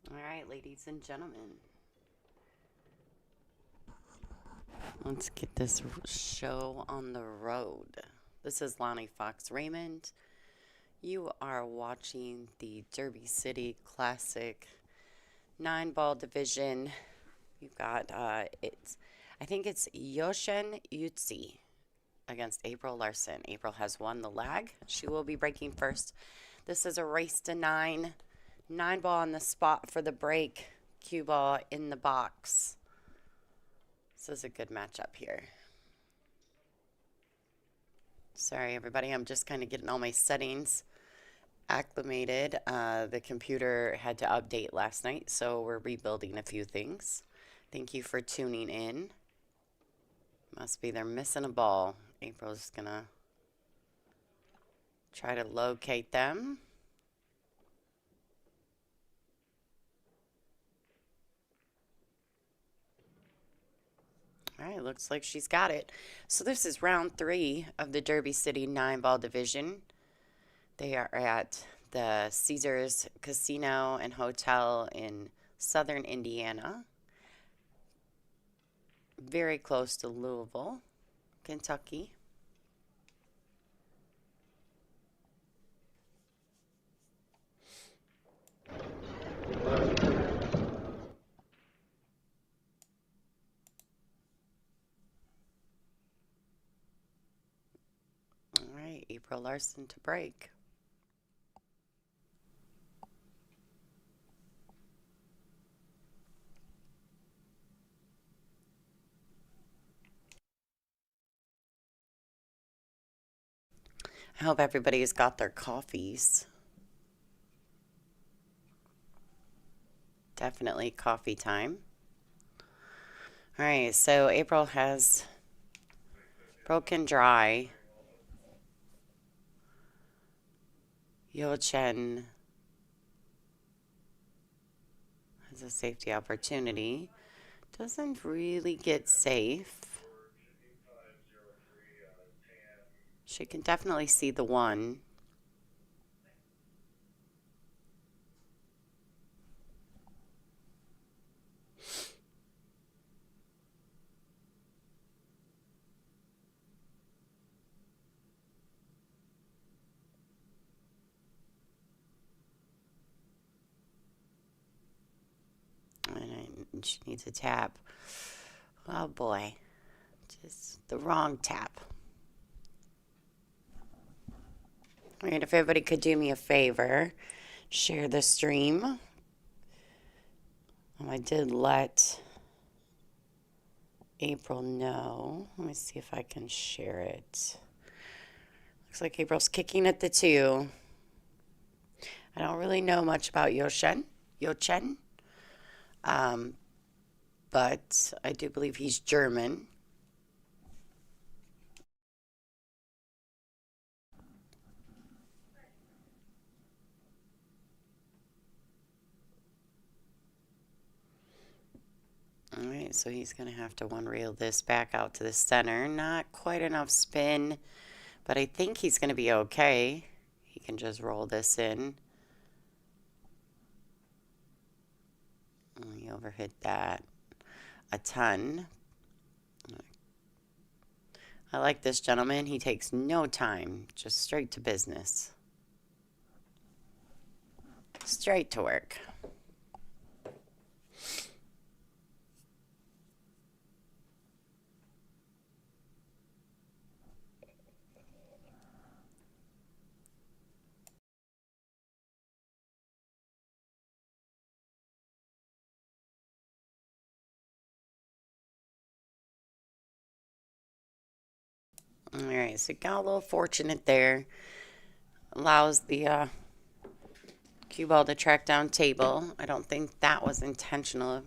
All right, ladies and gentlemen, let's get this show on the road. This is Lonnie Fox Raymond. You are watching the Derby City Classic 9-ball division. You've got I think it's Jochen Jutzi against April Larson. April has won the lag. She will be breaking first. This is a race to 9. 9-ball on the spot for the break. Cue ball in the box. This is a good matchup here. Sorry, everybody. I'm just kind of getting all my settings acclimated. The computer had to update last night, so we're rebuilding a few things. Thank you for tuning in. Must be they're missing a ball. April's going to try to locate them. All right, looks like she's got it. So this is round 3 of the Derby City 9-ball division. They are at the Caesars Casino and Hotel in southern Indiana. Very close to Louisville, Kentucky. All right, April Larson to break. I hope everybody's got their coffees. Definitely coffee time. All right, so April has broken dry. Jochen has a safety opportunity. Doesn't really get safe. She can definitely see the 1. And she needs a tap. Oh boy. Just the wrong tap. All right, if everybody could do me a favor, share the stream. I did let April know. Let me see if I can share it. Looks like April's kicking at the 2. I don't really know much about Jochen, but I do believe he's German. All right, so he's going to have to one-reel this back out to the center. Not quite enough spin, but I think he's going to be okay. He can just roll this in. Oh, he overhit that a ton. I like this gentleman. He takes no time, just straight to business. Straight to work. All right, so got a little fortunate there. Allows the cue ball to track down table. I don't think that was intentional,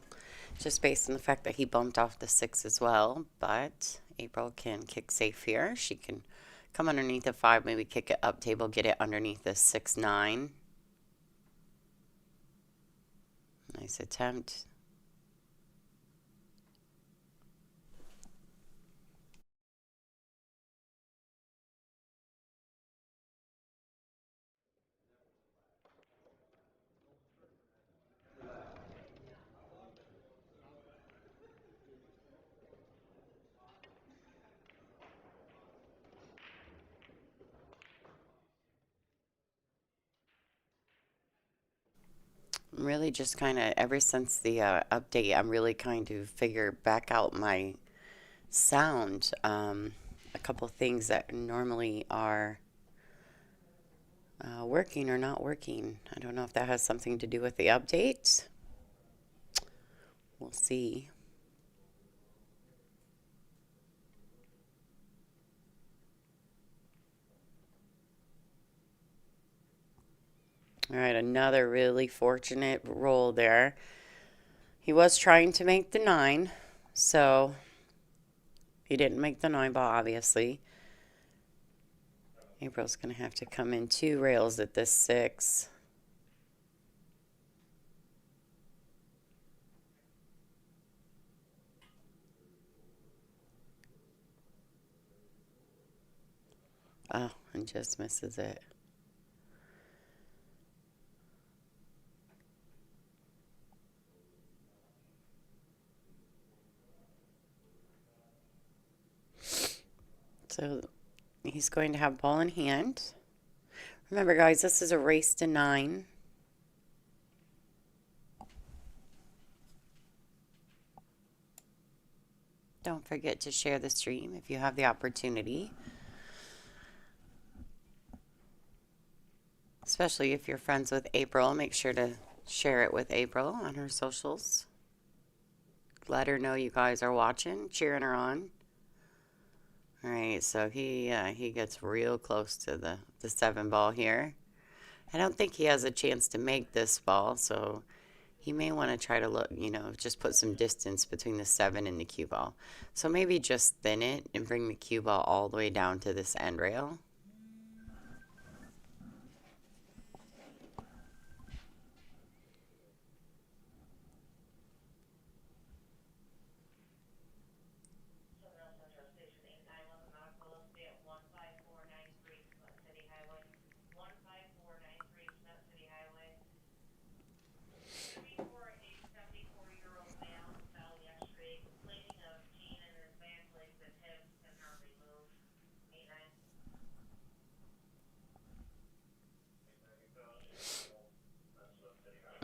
just based on the fact that he bumped off the 6 as well. But April can kick safe here. She can come underneath the 5, maybe kick it up table, get it underneath the 6-9. Nice attempt. really just kind of, ever since the update, I'm really kind to figure back out my sound. A couple things that normally are working or not working. I don't know if that has something to do with the update. We'll see. All right, another really fortunate roll there. He was trying to make the 9, so he didn't make the 9 ball, obviously. April's going to have to come in 2 rails at this 6. Oh, and just misses it. So he's going to have ball in hand. Remember, guys, this is a race to 9. Don't forget to share the stream if you have the opportunity. Especially if you're friends with April, make sure to share it with April on her socials. Let her know you guys are watching, cheering her on. All right, so he gets real close to the 7 ball here. I don't think he has a chance to make this ball, so he may want to try to look, just put some distance between the 7 and the cue ball. So maybe just thin it and bring the cue ball all the way down to this end rail.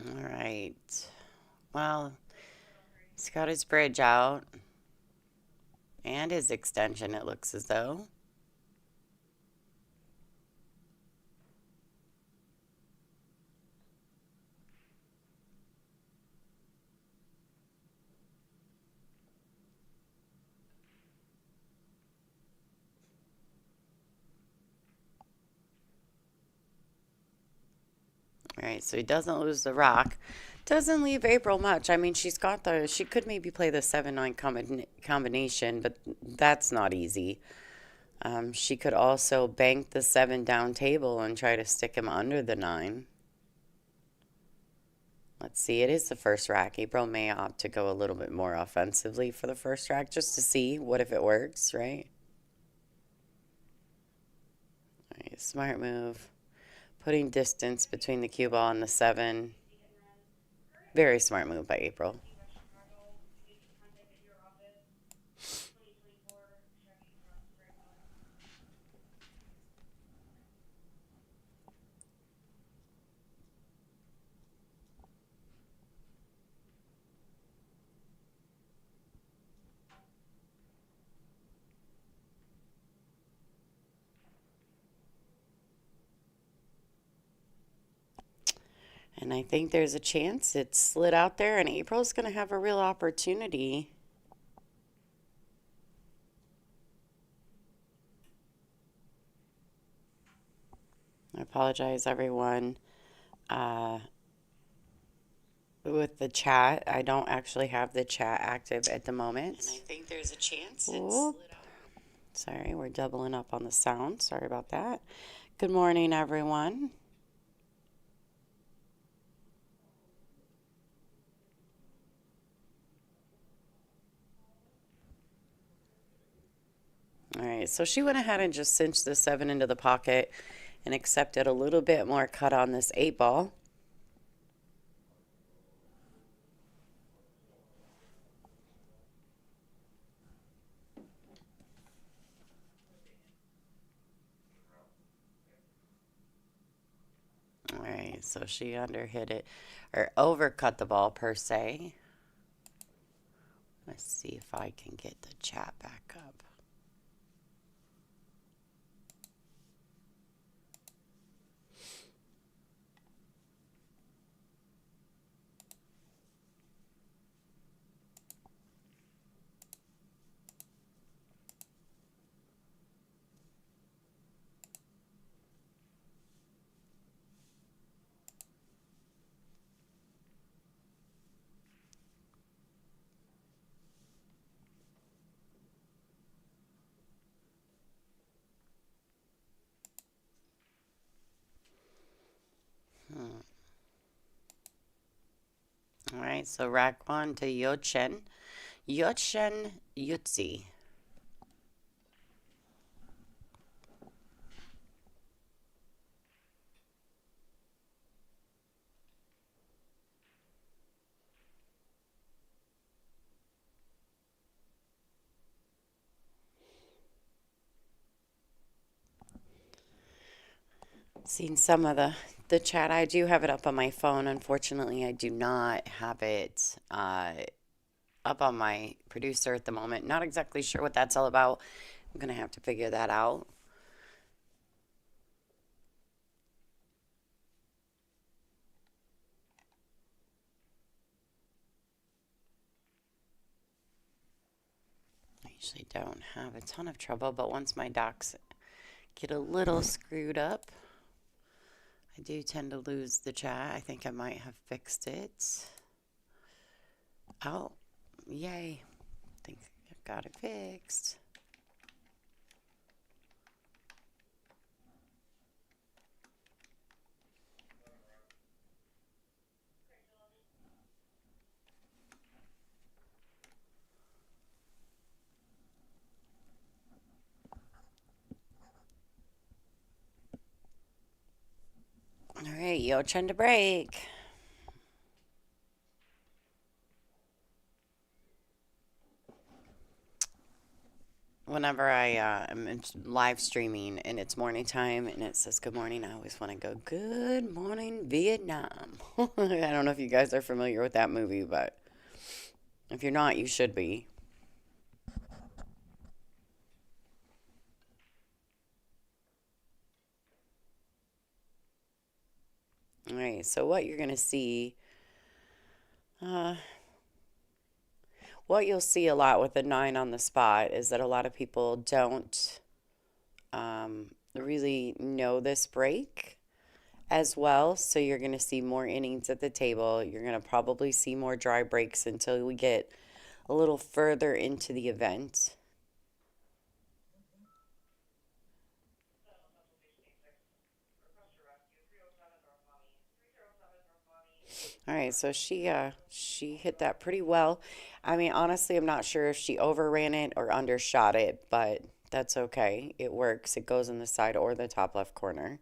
All right. Well, he's got his bridge out and his extension, it looks as though. All right, so he doesn't lose the rock. Doesn't leave April much. I mean, she could maybe play the 7-9 combination, but that's not easy. She could also bank the 7 down table and try to stick him under the 9. Let's see, it is the first rack. April may opt to go a little bit more offensively for the first rack just to see what if it works, right? All right, smart move. Putting distance between the cue ball and the 7. Very smart move by April. And I think there's a chance it slid out there, and April's going to have a real opportunity. I apologize, everyone. With the chat, I don't actually have the chat active at the moment. And I think there's a chance it slid out. Sorry, we're doubling up on the sound. Sorry about that. Good morning, everyone. All right, so she went ahead and just cinched the 7 into the pocket and accepted a little bit more cut on this 8 ball. All right. Right, so she underhit it or overcut the ball per se. Let's see if I can get the chat back up. All right, so rack one to Jochen. Jochen Jutzi. Seen some of the chat. I do have it up on my phone. Unfortunately, I do not have it up on my producer at the moment. Not exactly sure what that's all about. I'm gonna have to figure that out. I usually don't have a ton of trouble, but once my docs get a little screwed up, I do tend to lose the chat. I think I might have fixed it. Oh, yay. I think I've got it fixed. All right, yo, trying to break. Whenever I am live streaming and it's morning time and it says good morning, I always want to go, good morning, Vietnam. I don't know if you guys are familiar with that movie, but if you're not, you should be. All right, so what you're going to see, uh, what you'll see a lot with the nine on the spot is that a lot of people don't really know this break as well. So you're going to see more innings at the table. You're going to probably see more dry breaks until we get a little further into the event. All right, so she hit that pretty well. I mean, honestly, I'm not sure if she overran it or undershot it, but that's okay. It works. It goes in the side or the top left corner.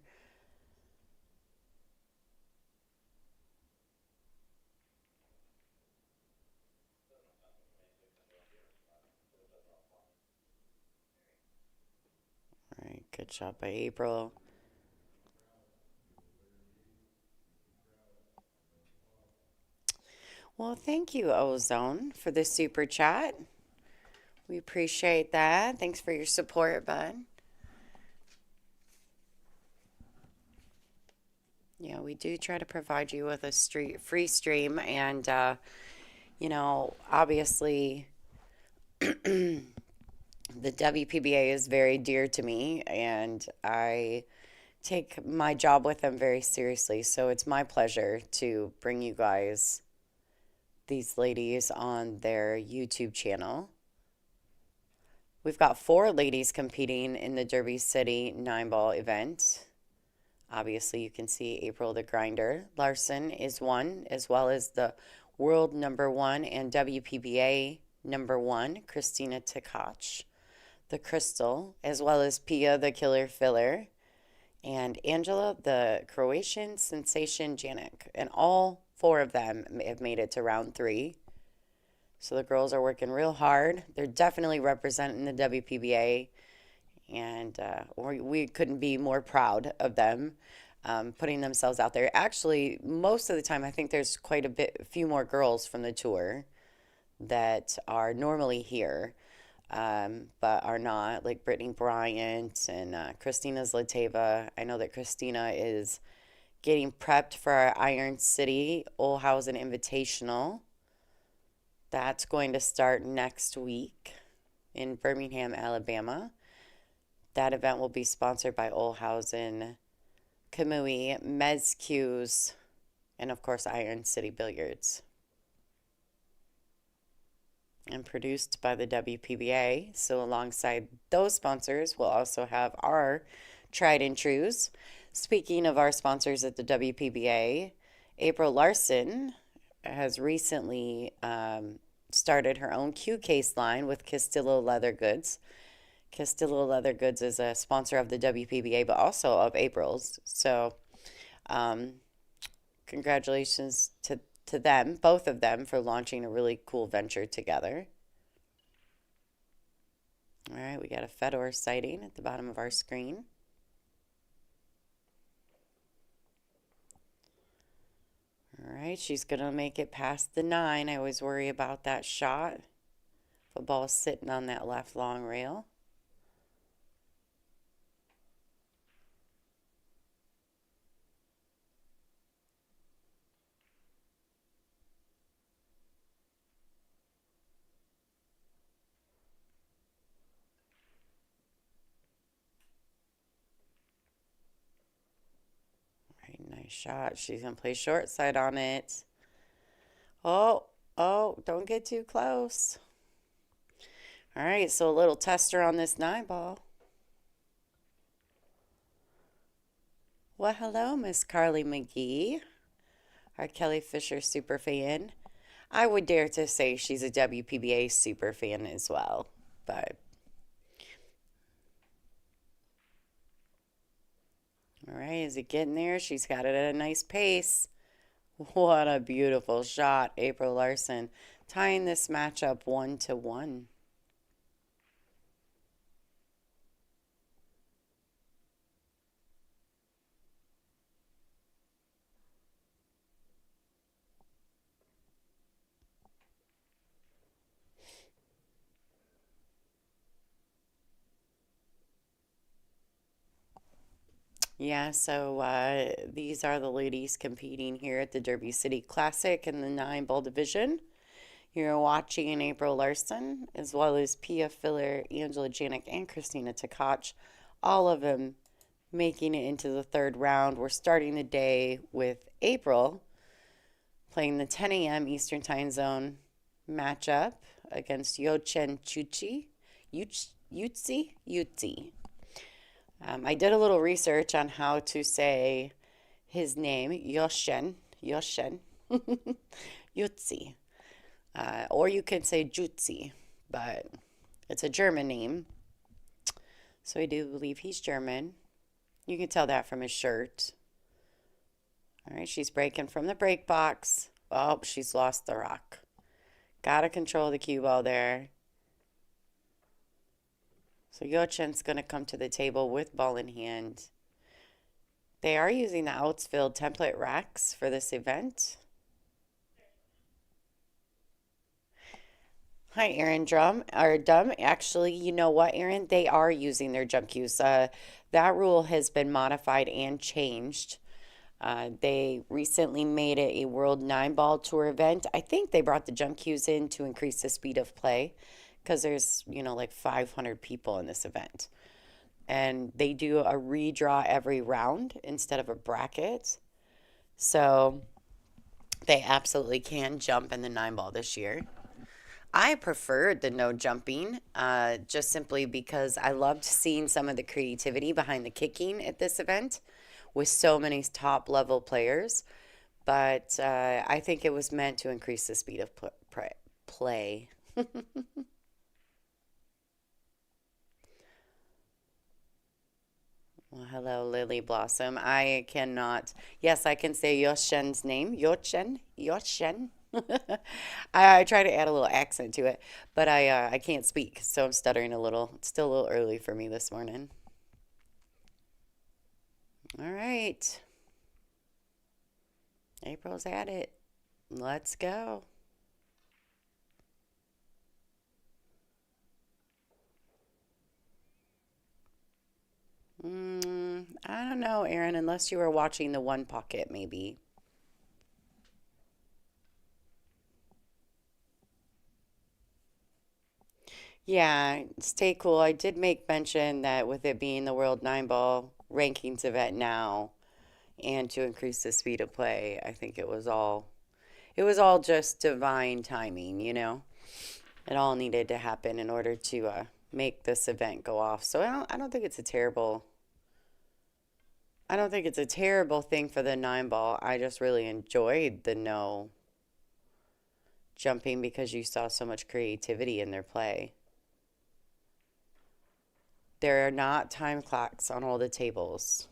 All right, good job by April. Well, thank you, Ozone, for the super chat. We appreciate that. Thanks for your support, bud. Yeah, we do try to provide you with a free stream, and obviously, the WPBA is very dear to me, and I take my job with them very seriously. So it's my pleasure to bring you guys these ladies on their YouTube channel. We've got 4 ladies competing in the Derby City 9-ball event. Obviously, you can see April the Grinder. Larson is one, as well as the world #1 and WPBA #1, Christina Tkach, the Crystal, as well as Pia the Killer Filler, and Angela the Croatian Sensation Janik. And all 4 of them have made it to round 3. So the girls are working real hard. They're definitely representing the WPBA, and we couldn't be more proud of them. putting themselves out there. Actually, most of the time, I think there's quite a few more girls from the tour that are normally here, but are not, like Brittany Bryant and Christina Zlateva. I know that Christina is getting prepped for our Iron City Olhausen Invitational. That's going to start next week in Birmingham, Alabama. That event will be sponsored by Olhausen, Kamui, Mezcues, and of course Iron City Billiards. And produced by the WPBA. So alongside those sponsors, we'll also have our tried and trues. Speaking of our sponsors at the WPBA, April Larson has recently started her own Q case line with Castillo Leather Goods. Castillo Leather Goods is a sponsor of the WPBA, but also of April's. So, congratulations to them, both of them, for launching a really cool venture together. All right, we got a Fedor sighting at the bottom of our screen. All right, she's going to make it past the 9. I always worry about that shot. Football is sitting on that left long rail. Nice shot. She's going to play short side on it. Oh, don't get too close. All right, so a little tester on this 9 ball. Well, hello, Miss Carly McGee, our Kelly Fisher super fan. I would dare to say she's a WPBA super fan as well, but all right, is it getting there? She's got it at a nice pace. What a beautiful shot, April Larson, tying this matchup 1-1. Yeah, so these are the ladies competing here at the Derby City Classic in the 9 ball division. You're watching April Larson, as well as Pia Filler, Angela Janik, and Christina Tkach, all of them making it into the 3rd round. We're starting the day with April playing the 10 a.m. Eastern Time Zone matchup against Jochen Jutzi. Jutzi. I did a little research on how to say his name, Jochen, Jutzi. Or you can say Jutzi, but it's a German name. So I do believe he's German. You can tell that from his shirt. All right, she's breaking from the break box. Oh, she's lost the rock. Gotta control the cue ball there. So Jochen's going to come to the table with ball in hand. They are using the Outsfield template racks for this event. Hi, Aaron Dumb. Actually, you know what, Aaron? They are using their jump cues. That rule has been modified and changed. They recently made it a World 9-ball tour event. I think they brought the jump cues in to increase the speed of play because there's, like 500 people in this event. And they do a redraw every round instead of a bracket. So they absolutely can jump in the 9-ball this year. I preferred the no jumping, just simply because I loved seeing some of the creativity behind the kicking at this event with so many top level players. But I think it was meant to increase the speed of play. Well, hello, Lily Blossom. I cannot. Yes, I can say Jochen's name. Jochen. I try to add a little accent to it, but I can't speak, so I'm stuttering a little. It's still a little early for me this morning. All right. April's at it. Let's go. I don't know, Aaron, unless you were watching the one pocket, maybe. Yeah, stay cool. I did make mention that with it being the World Nine Ball rankings event now and to increase the speed of play, I think it was all just divine timing, you know? It all needed to happen in order to make this event go off. So I don't think it's a terrible thing for the nine ball. I just really enjoyed the no jumping because you saw so much creativity in their play. There are not time clocks on all the tables.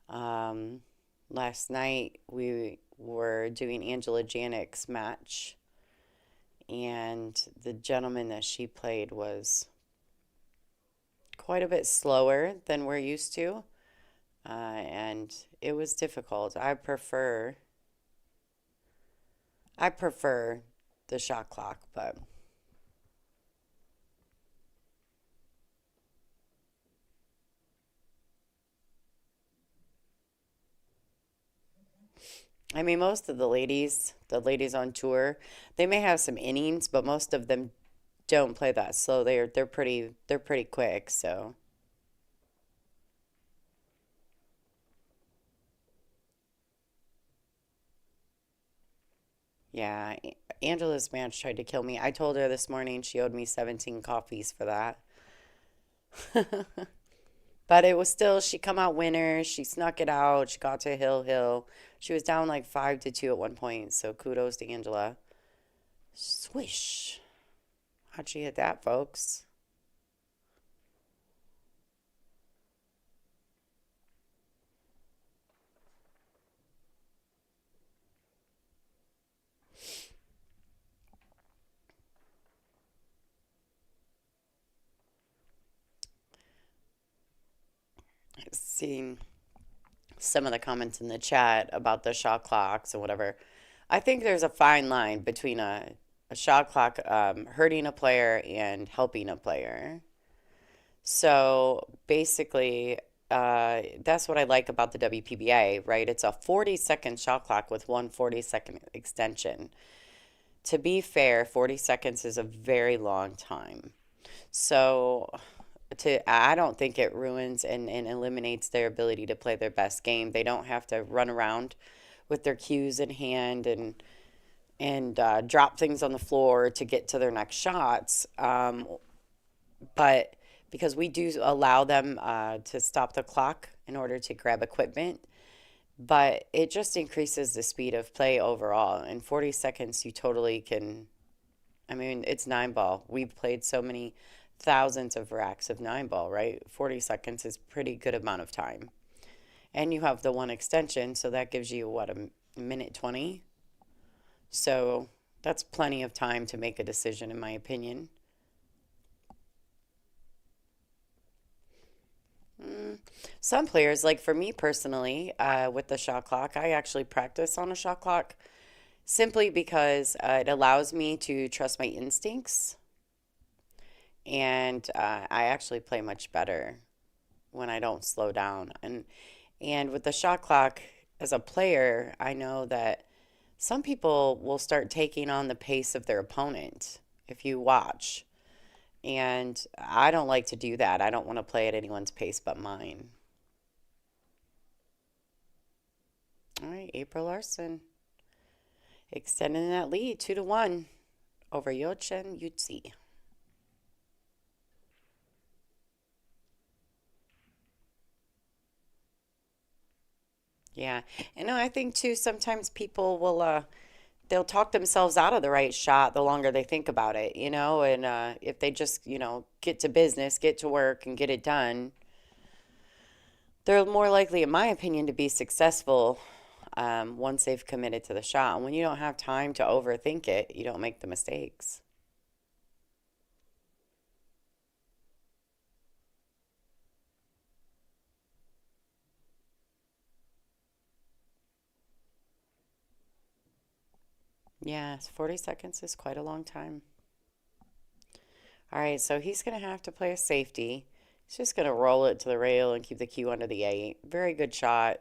Um, Last night we were doing Angela Janik's match, and the gentleman that she played was quite a bit slower than we're used to, and it was difficult. I prefer the shot clock, but I mean, most of the ladies on tour, they may have some innings, but most of them don't play that slow. They're pretty quick. So yeah, Angela's match tried to kill me. I told her this morning she owed me 17 coffees for that. But it was still, she come out winner. She snuck it out. She got to Hill Hill. She was down like 5-2 at one point. So kudos to Angela. Swish. How'd she hit that, folks? Seeing some of the comments in the chat about the shot clocks and whatever. I think there's a fine line between a shot clock hurting a player and helping a player. So basically, that's what I like about the WPBA, right? It's a 40-second shot clock with one 40-second extension. To be fair, 40 seconds is a very long time. So I don't think it ruins and eliminates their ability to play their best game. They don't have to run around with their cues in hand and drop things on the floor to get to their next shots. But because we do allow them to stop the clock in order to grab equipment, but it just increases the speed of play overall. In 40 seconds, you totally can. I mean, it's nine ball. We've played so many thousands of racks of nine ball, right? 40 seconds is pretty good amount of time. And you have the one extension, so that gives you what, a minute 20? So that's plenty of time to make a decision, in my opinion. Mm, some players, like for me personally, with the shot clock, I actually practice on a shot clock simply because it allows me to trust my instincts, and I actually play much better when I don't slow down. And with the shot clock, as a player, I know that some people will start taking on the pace of their opponent if you watch. And I don't like to do that. I don't want to play at anyone's pace but mine. All right, April Larson extending that lead 2-1 over Jochen Jutzi. Yeah. And no, I think too sometimes people will they'll talk themselves out of the right shot the longer they think about it, and if they just, get to business, get to work and get it done, they're more likely, in my opinion, to be successful once they've committed to the shot. And when you don't have time to overthink it, you don't make the mistakes. Yeah, 40 seconds is quite a long time. All right, so he's going to have to play a safety. He's just going to roll it to the rail and keep the cue under the 8. Very good shot.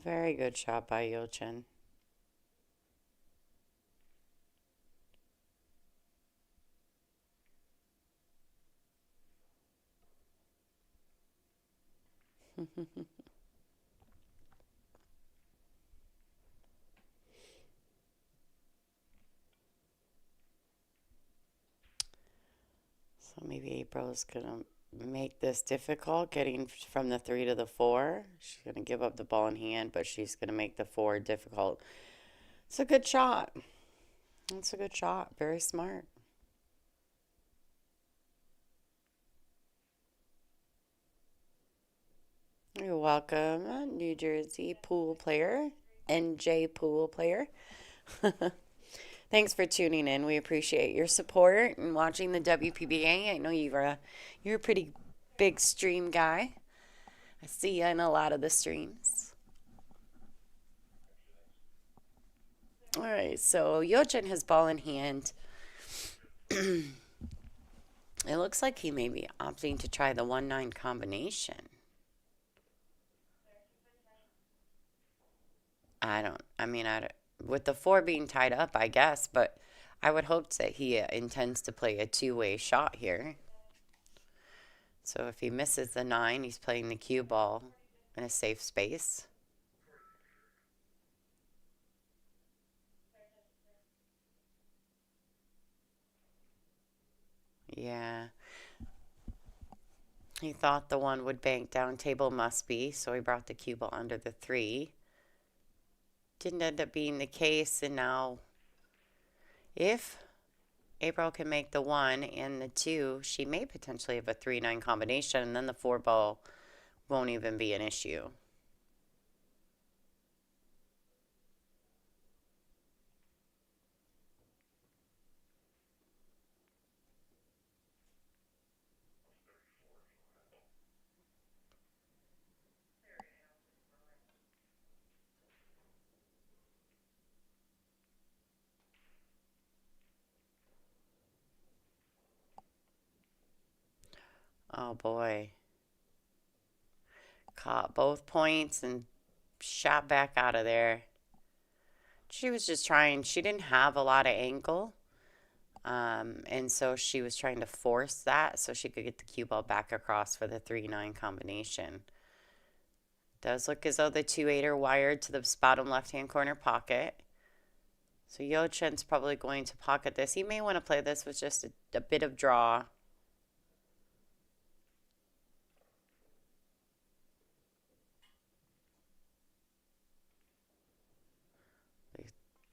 Very good shot by Jochen. So maybe April is going to make this difficult, getting from the 3 to the 4. She's going to give up the ball in hand, but she's going to make the 4 difficult. It's a good shot. It's a good shot. Very smart. You're welcome, New Jersey pool player, NJ pool player. Thanks for tuning in. We appreciate your support and watching the WPBA. I know you're a pretty big stream guy. I see you in a lot of the streams. All right, so Jochen has ball in hand. It looks like he may be opting to try the 1-9 combination. I don't, with the 4 being tied up, I guess, but I would hope that he intends to play a two-way shot here. So if he misses the 9, he's playing the cue ball in a safe space. Yeah. He thought the 1 would bank down, table must be, so he brought the cue ball under the 3. Didn't end up being the case, and now if April can make the 1 and the 2, she may potentially have a 3-9 combination, and then the 4 ball won't even be an issue. Oh boy. Caught both points and shot back out of there. She was just trying, she didn't have a lot of angle. And so she was trying to force that so she could get the cue ball back across for the 3-9 combination. Does look as though the 2-8 are wired to the bottom left-hand corner pocket. So Yochen's probably going to pocket this. He may want to play this with just a bit of draw.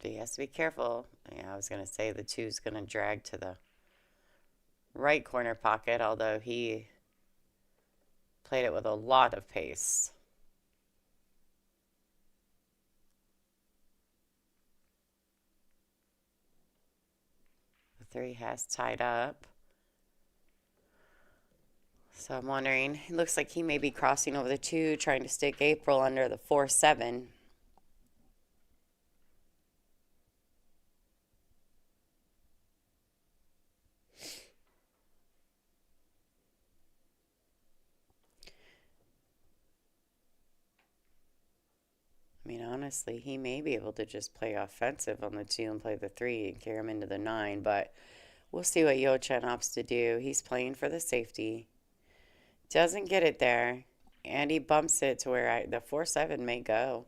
He has to be careful. Yeah, I was going to say the 2's going to drag to the right corner pocket, although he played it with a lot of pace. The 3 has tied up. So I'm wondering, it looks like he may be crossing over the 2, trying to stick April under the 4-7. I mean, honestly, he may be able to just play offensive on the 2 and play the 3 and carry him into the 9, but we'll see what Jochen opts to do. He's playing for the safety. Doesn't get it there, and he bumps it to where the 4-7 may go.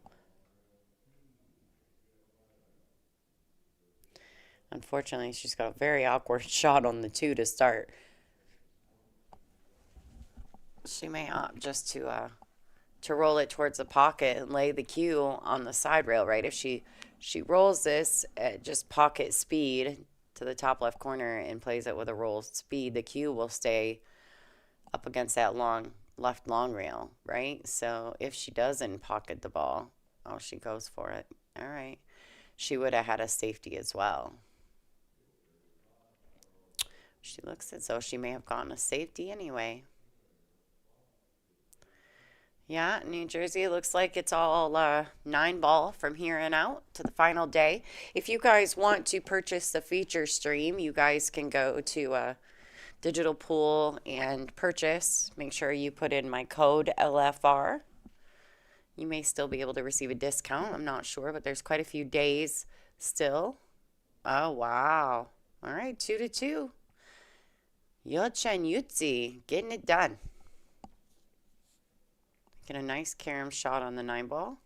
Unfortunately, she's got a very awkward shot on the 2 to start. She may opt just to roll it towards the pocket and lay the cue on the side rail, right? If she rolls this at just pocket speed to the top left corner and plays it with a roll speed, the cue will stay up against that left long rail, right? So if she doesn't pocket the ball, oh, she goes for it. All right. She would have had a safety as well. She looks as though she may have gotten a safety anyway. Yeah, New Jersey looks like it's all 9 ball from here and out to the final day. If you guys want to purchase the feature stream, you guys can go to Digital Pool and purchase. Make sure you put in my code LFR. You may still be able to receive a discount. I'm not sure, but there's quite a few days still. Oh, wow. All right, 2-2. Jochen Jutzi getting it done. Get a nice carom shot on the 9 ball.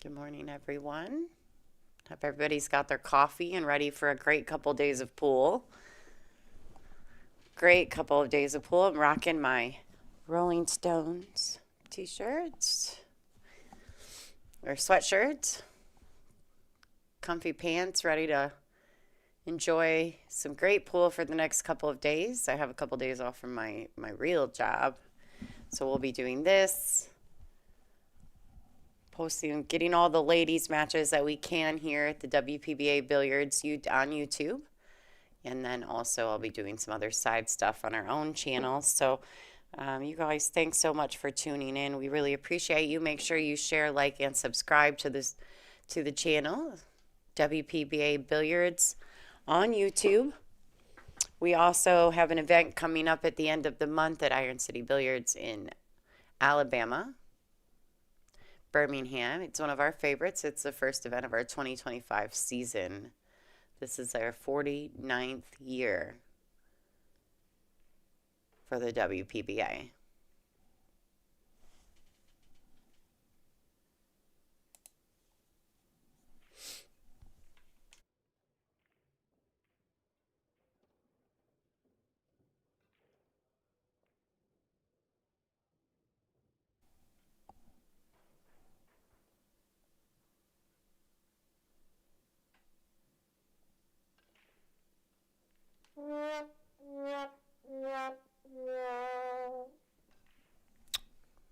Good morning, everyone. Hope everybody's got their coffee and ready for a great couple days of pool. Great couple of days of pool. I'm rocking my Rolling Stones t-shirts or sweatshirts. Comfy pants, ready to enjoy some great pool for the next couple of days. I have a couple days off from my real job. So we'll be doing this. Posting, getting all the ladies matches that we can here at the WPBA Billiards on YouTube. And then also I'll be doing some other side stuff on our own channel. So you guys, thanks so much for tuning in. We really appreciate you. Make sure you share, like, and subscribe to the channel, WPBA Billiards on YouTube. We also have an event coming up at the end of the month at Iron City Billiards in Alabama, Birmingham. It's one of our favorites. It's the first event of our 2025 season. This is our 49th year for the WPBA.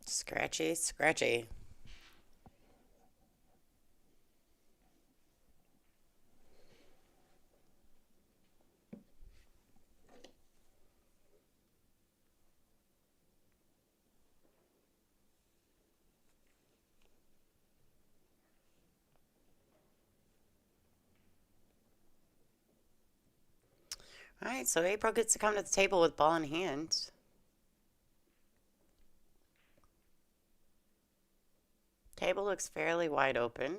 Scratchy, scratchy. All right, so April gets to come to the table with ball in hand. Table looks fairly wide open.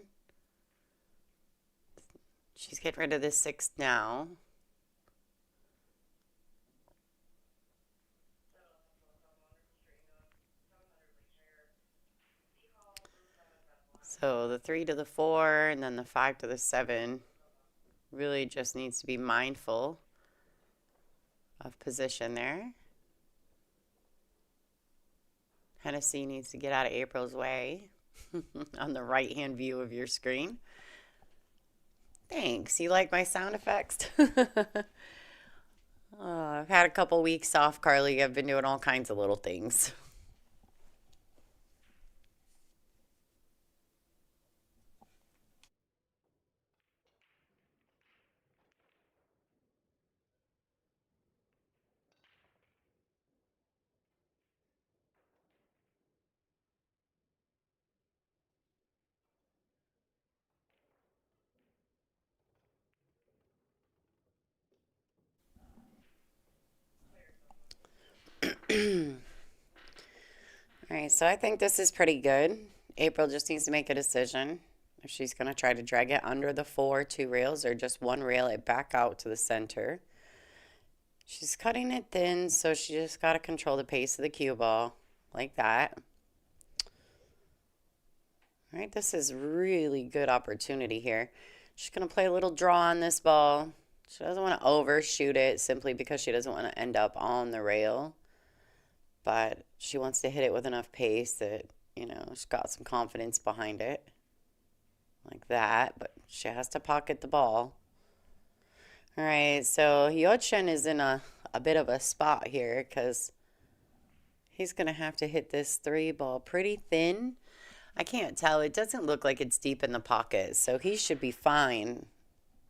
She's getting rid of this 6 now. So the 3 to the 4 and then the 5 to the 7 really just needs to be mindful of position there. Hennessy needs to get out of April's way on the right-hand view of your screen. Thanks. You like my sound effects? I've had a couple weeks off, Carly. I've been doing all kinds of little things. All right, so I think this is pretty good. April just needs to make a decision if she's going to try to drag it under the 2 rails or just one rail it back out to the center. She's cutting it thin, so she just got to control the pace of the cue ball like that. All right, this is really good opportunity here. She's going to play a little draw on this ball. She doesn't want to overshoot it simply because she doesn't want to end up on the rail. But she wants to hit it with enough pace that, she's got some confidence behind it. Like that, but she has to pocket the ball. All right, so Jochen is in a bit of a spot here because he's going to have to hit this 3 ball pretty thin. I can't tell. It doesn't look like it's deep in the pocket, so he should be fine.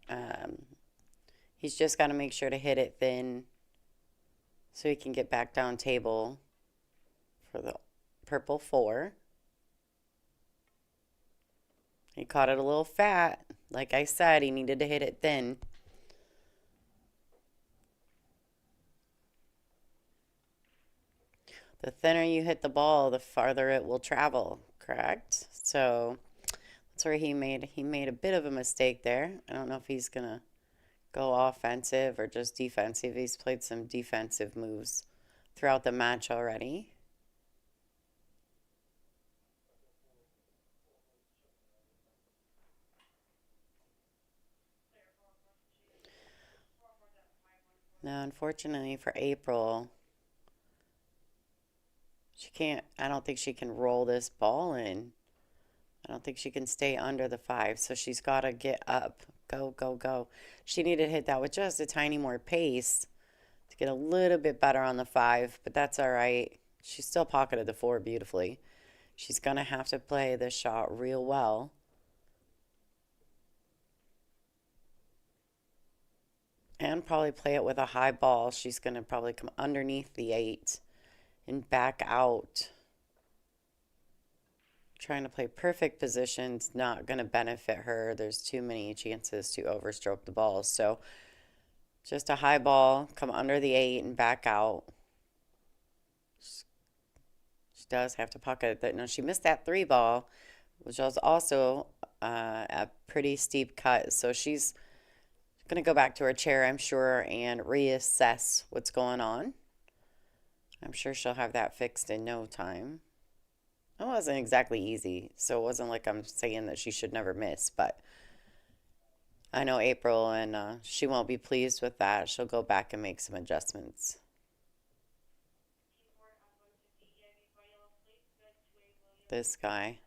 Um, he's just got to make sure to hit it thin so he can get back down table for the purple four. He caught it a little fat. Like I said, he needed to hit it thin. The thinner you hit the ball, the farther it will travel, correct? So that's where he made a bit of a mistake there. I don't know if he's gonna go offensive or just defensive. He's played some defensive moves throughout the match already. Now, unfortunately for April, she can't, I don't think she can roll this ball in. I don't think she can stay under the five, so she's got to get up. Go, go, go. She needed to hit that with just a tiny more pace to get a little bit better on the five, but that's all right. She still pocketed the four beautifully. She's going to have to play this shot real well. And probably play it with a high ball. She's going to probably come underneath the eight and back out. Trying to play perfect positions, not going to benefit her. There's too many chances to overstroke the ball. So just a high ball, come under the eight and back out. She does have to pocket it. No, she missed that three ball, which was also a pretty steep cut. So she's going to go back to her chair, I'm sure, and reassess what's going on. I'm sure she'll have that fixed in no time. It wasn't exactly easy, so it wasn't like I'm saying that she should never miss, but I know April, and she won't be pleased with that. She'll go back and make some adjustments. This guy.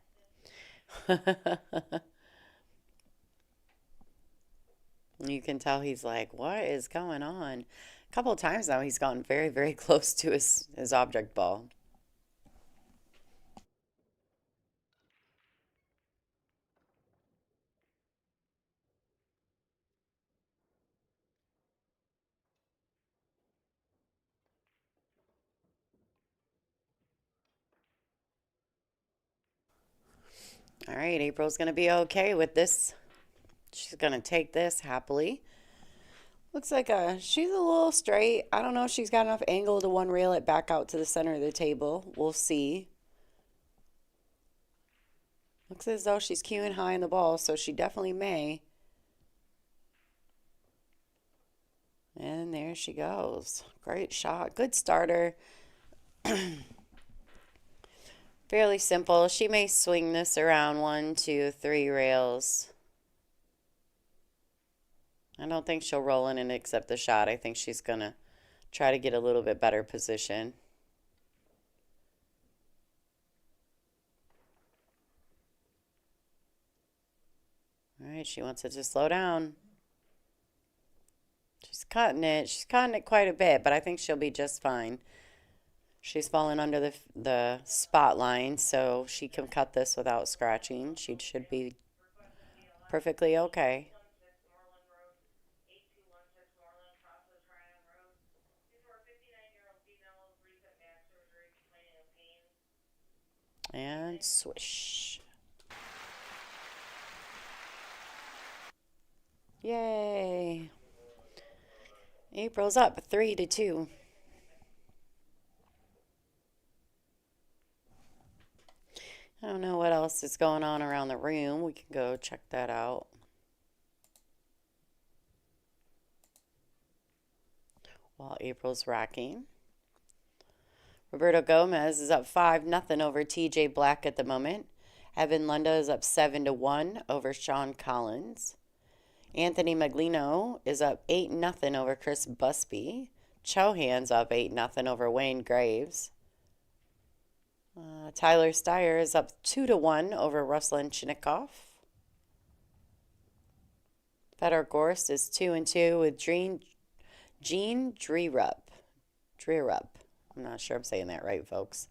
You can tell he's like, what is going on? A couple of times now he's gotten very, very close to his object ball. All right, April's going to be okay with this. She's going to take this happily. Looks like she's a little straight. I don't know if she's got enough angle to one rail it back out to the center of the table. We'll see. Looks as though she's queuing high in the ball, so she definitely may. And there she goes. Great shot. Good starter. Fairly simple. She may swing this around one, two, three rails. I don't think she'll roll in and accept the shot. I think she's going to try to get a little bit better position. All right, she wants it to slow down. She's cutting it. She's cutting it quite a bit, but I think she'll be just fine. She's fallen under the spot line, so she can cut this without scratching. She should be perfectly okay. And swish. Yay. April's up 3-2. I don't know what else is going on around the room. We can go check that out. While April's racking. Roberto Gomez is up 5-0 over TJ Black at the moment. Evan Lunda is up 7-1 over Sean Collins. Anthony Maglino is up 8-0 over Chris Busby. Chohan's up 8-0 over Wayne Graves. Tyler Steyer is up 2-1 over Ruslan Chinnikov. Fedor Gorst is 2-2 with Gene Dreerup. I'm not sure I'm saying that right, folks.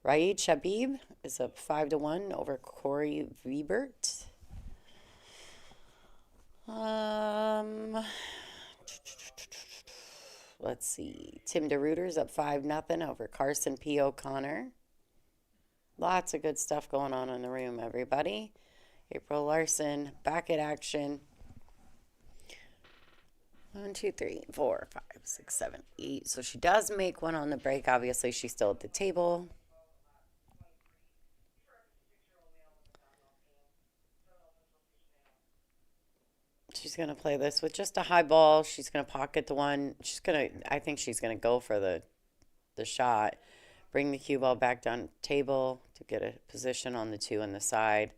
Raid Shabib is up 5-1 over Corey Wiebert. Um, let's see. Tim DeRuyter's up 5-0 over Carson P. O'Connor. Lots of good stuff going on in the room, everybody. April Larson back at action. 1, 2, 3, 4, 5, 6, 7, 8. So she does make one on the break. Obviously, she's still at the table. She's going to play this with just a high ball. She's going to pocket the one. I think she's going to go for the shot. Bring the cue ball back down table to get a position on the 2 on the side.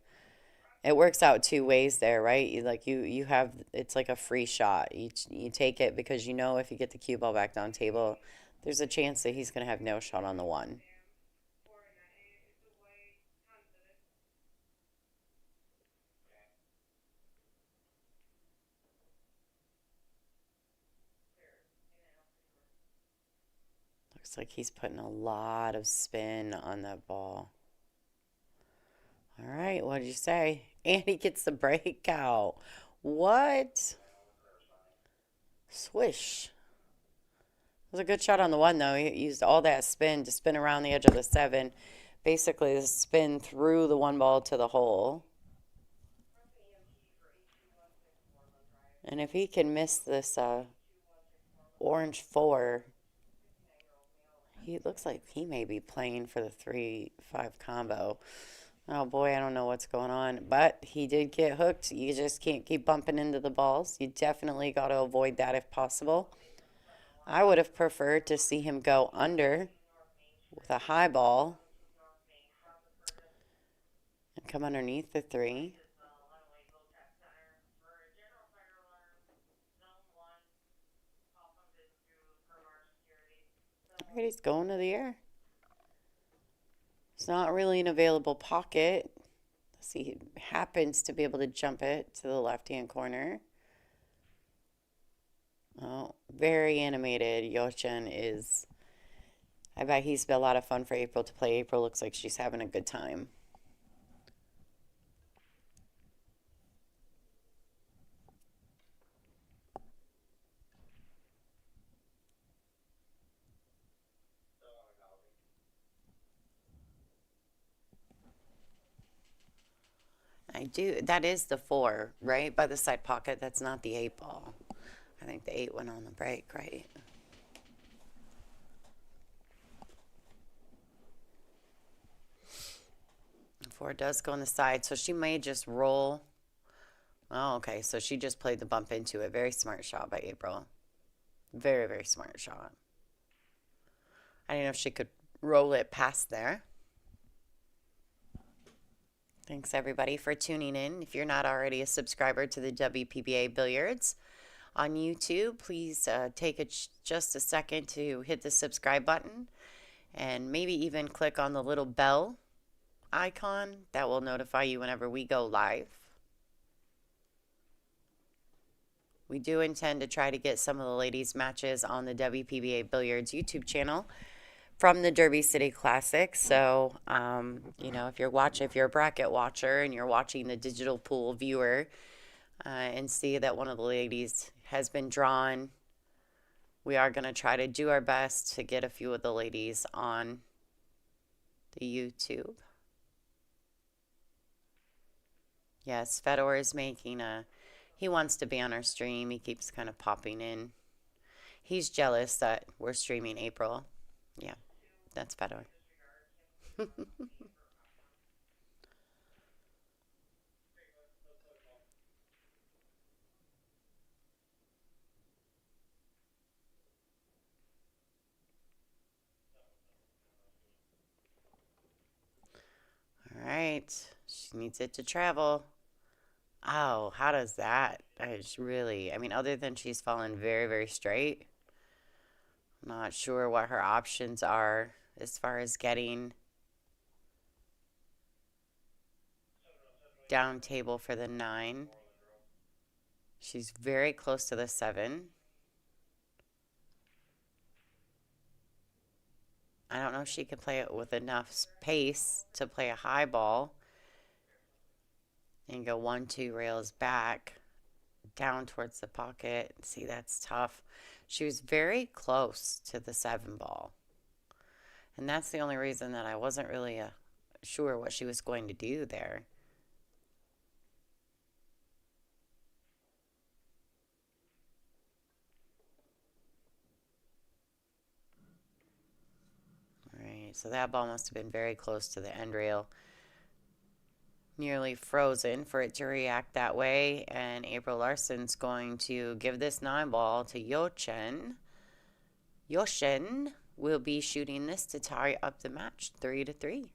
It works out two ways there, right? You have, it's like a free shot. You take it because you know if you get the cue ball back down table, there's a chance that he's going to have no shot on the 1. Looks like he's putting a lot of spin on that ball. All right, what did you say? And he gets the breakout. What? Swish. It was a good shot on the 1, though. He used all that spin to spin around the edge of the 7. Basically, spin through the 1 ball to the hole. And if he can miss this orange 4, he looks like he may be playing for the 3-5 combo. Oh boy, I don't know what's going on. But he did get hooked. You just can't keep bumping into the balls. You definitely got to avoid that if possible. I would have preferred to see him go under with a high ball and come underneath the 3. All right, he's going to the air. It's not really an available pocket. Let's see, he happens to be able to jump it to the left-hand corner. Oh, very animated. Jochen is. I bet he's been a lot of fun for April to play. April looks like she's having a good time. I do. That is the 4, right? By the side pocket. That's not the 8 ball. I think the 8 went on the break, right? The 4 does go on the side, so she may just roll. Oh, okay. So she just played the bump into it. Very smart shot by April. Very, very smart shot. I don't know if she could roll it past there. Thanks, everybody, for tuning in. If you're not already a subscriber to the WPBA Billiards on YouTube, please take just a second to hit the subscribe button and maybe even click on the little bell icon. That will notify you whenever we go live. We do intend to try to get some of the ladies' matches on the WPBA Billiards YouTube channel from the Derby City Classic. So, if you're a bracket watcher and you're watching the digital pool viewer and see that one of the ladies has been drawn, we are going to try to do our best to get a few of the ladies on the YouTube. Yes, Fedor is he wants to be on our stream. He keeps kind of popping in. He's jealous that we're streaming April. Yeah. That's better. All right. She needs it to travel. Oh, how does that? Other than she's fallen very, very straight, I'm not sure what her options are as far as getting down table for the 9. She's very close to the 7. I don't know if she could play it with enough pace to play a high ball and go 1-2 rails back down towards the pocket. See, that's tough. She was very close to the 7 ball. And that's the only reason that I wasn't really sure what she was going to do there. All right, so that ball must have been very close to the end rail. Nearly frozen for it to react that way. And April Larson's going to give this 9 ball to Jochen. Jochen will be shooting this to tie up the match 3-3.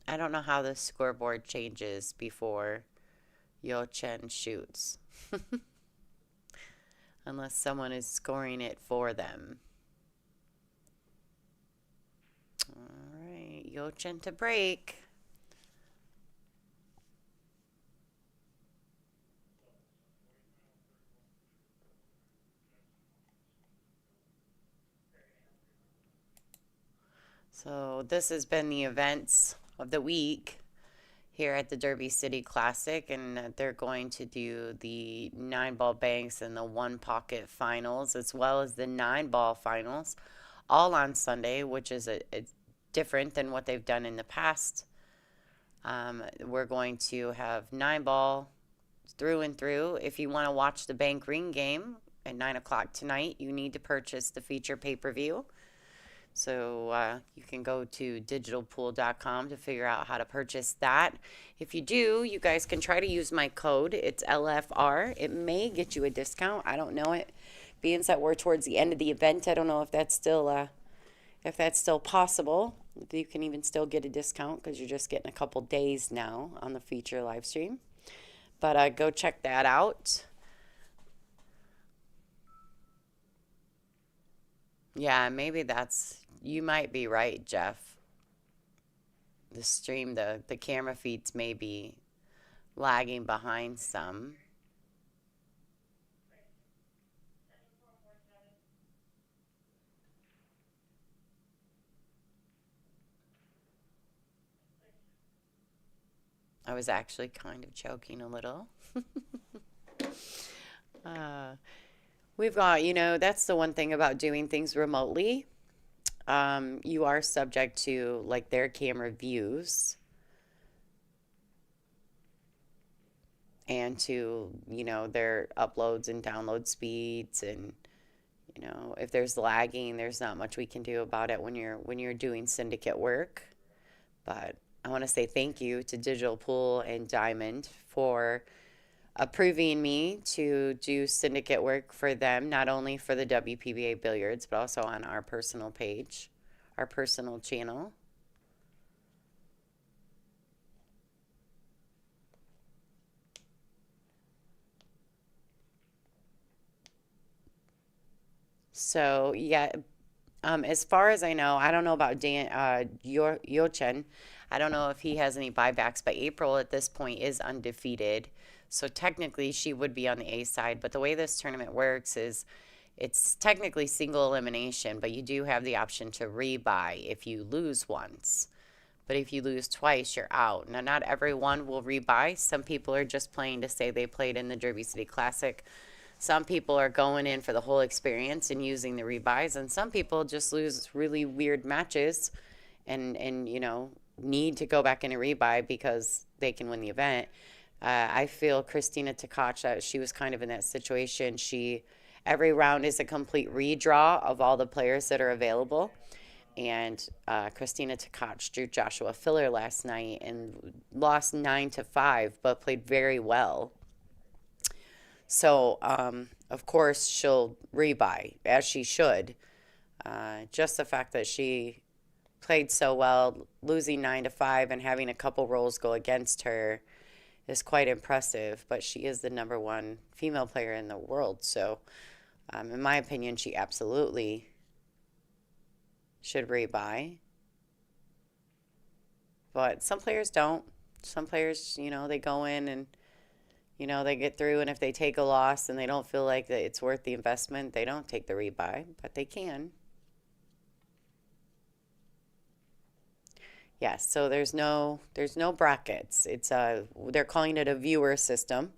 I don't know how the scoreboard changes before Jochen shoots. Unless someone is scoring it for them. All right, Jochen to break. So this has been the events of the week here at the Derby City Classic, and they're going to do the 9-ball banks and the 1-pocket finals, as well as the 9-ball finals, all on Sunday, which is a different than what they've done in the past. We're going to have 9-ball through and through. If you want to watch the bank ring game at 9 o'clock tonight, you need to purchase the feature pay-per-view. So you can go to digitalpool.com to figure out how to purchase that. If you do, you guys can try to use my code. It's LFR. It may get you a discount. I don't know it. Being that we're towards the end of the event, I don't know if that's still possible. If you can even still get a discount because you're just getting a couple days now on the feature live stream. But go check that out. Yeah, maybe you might be right, Jeff. The stream, the camera feeds may be lagging behind some. I was actually kind of joking a little. uh, we've got, that's the one thing about doing things remotely. You are subject to like their camera views and to, their uploads and download speeds, and if there's lagging, there's not much we can do about it when you're doing syndicate work. But I want to say thank you to Digital Pool and Diamond for approving me to do syndicate work for them, not only for the WPBA Billiards, but also on our personal page, our personal channel. So, yeah, as far as I know, I don't know about Yochen. I don't know if he has any buybacks, but April at this point is undefeated. So technically she would be on the A side. But the way this tournament works is it's technically single elimination, but you do have the option to rebuy if you lose once. But if you lose twice, you're out. Now, not everyone will rebuy. Some people are just playing to say they played in the Derby City Classic. Some people are going in for the whole experience and using the rebuys, and some people just lose really weird matches and need to go back in a rebuy because they can win the event. I feel Christina Tkach, she was kind of in that situation. Every round is a complete redraw of all the players that are available. And Christina Tkach drew Joshua Filler last night and lost 9-5, but played very well. So, of course, she'll rebuy, as she should. Just the fact that she played so well, losing 9-5 and having a couple rolls go against her is quite impressive. But she is the #1 female player in the world. So, in my opinion, she absolutely should rebuy. But some players don't. Some players, they go in and they get through, and if they take a loss and they don't feel like that it's worth the investment, they don't take the rebuy, but they can. Yes, so there's no brackets. They're calling it a viewer system.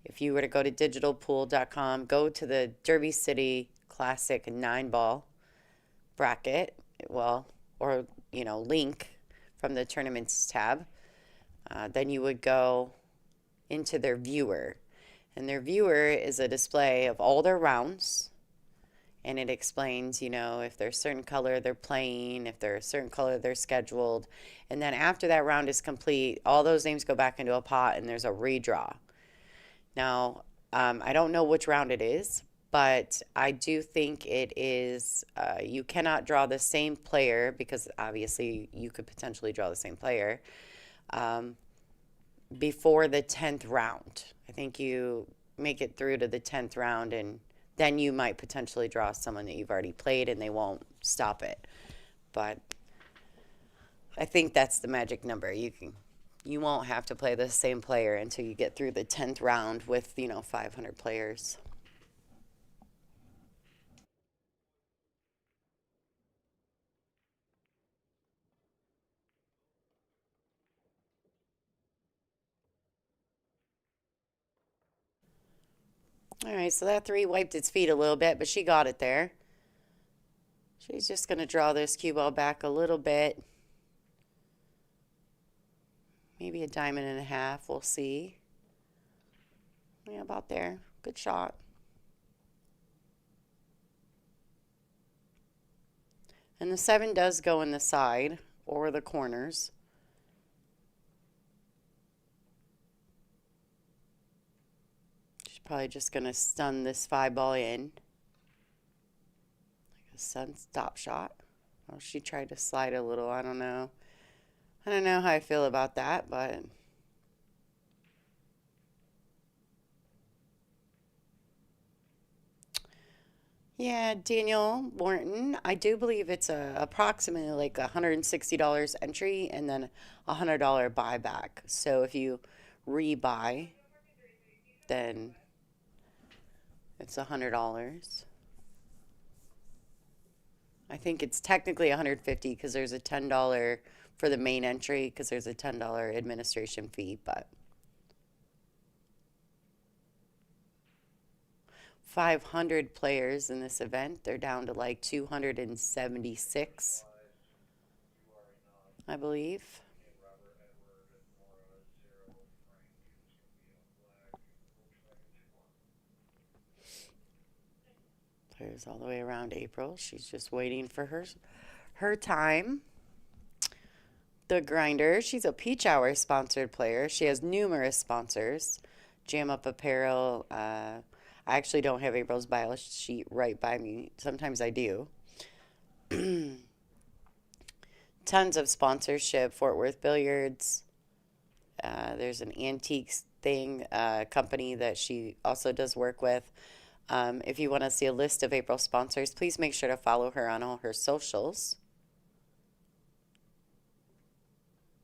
If you were to go to digitalpool.com, go to the Derby City Classic 9 ball bracket, well, or link from the tournaments tab, then you would go into their viewer. And their viewer is a display of all their rounds, and it explains, if they're a certain color they're playing, if they're a certain color they're scheduled. And then after that round is complete, all those names go back into a pot and there's a redraw. Now, I don't know which round it is, but I do think it is, you cannot draw the same player because obviously you could potentially draw the same player um, before the 10th round. I think you make it through to the 10th round, and then you might potentially draw someone that you've already played and they won't stop it. But I think that's the magic number. You won't have to play the same player until you get through the 10th round with, 500 players. All right, so that three wiped its feet a little bit, but she got it there. She's just going to draw this cue ball back a little bit. Maybe a diamond and a half. We'll see. Yeah, about there. Good shot. And the 7 does go in the side or the corners. She's probably just going to stun this 5 ball in. Like a sun stop shot. Oh, she tried to slide a little. I don't know. I don't know how I feel about that, but yeah, Daniel Morton. I do believe it's approximately like $160 entry and then $100 buyback. So if you rebuy, then it's $100. I think it's technically 150 because there's a $10 for the main entry because there's a $10 administration fee, but 500 players in this event. They're down to like 276, I believe. Players all the way around April. She's just waiting for her time. The Grinder. She's a Peach Hour sponsored player. She has numerous sponsors. Jam Up Apparel. I actually don't have April's bio sheet right by me. Sometimes I do. Tons of sponsorship. Fort Worth Billiards. There's an antiques thing company that she also does work with. If you want to see a list of April sponsors, please make sure to follow her on all her socials.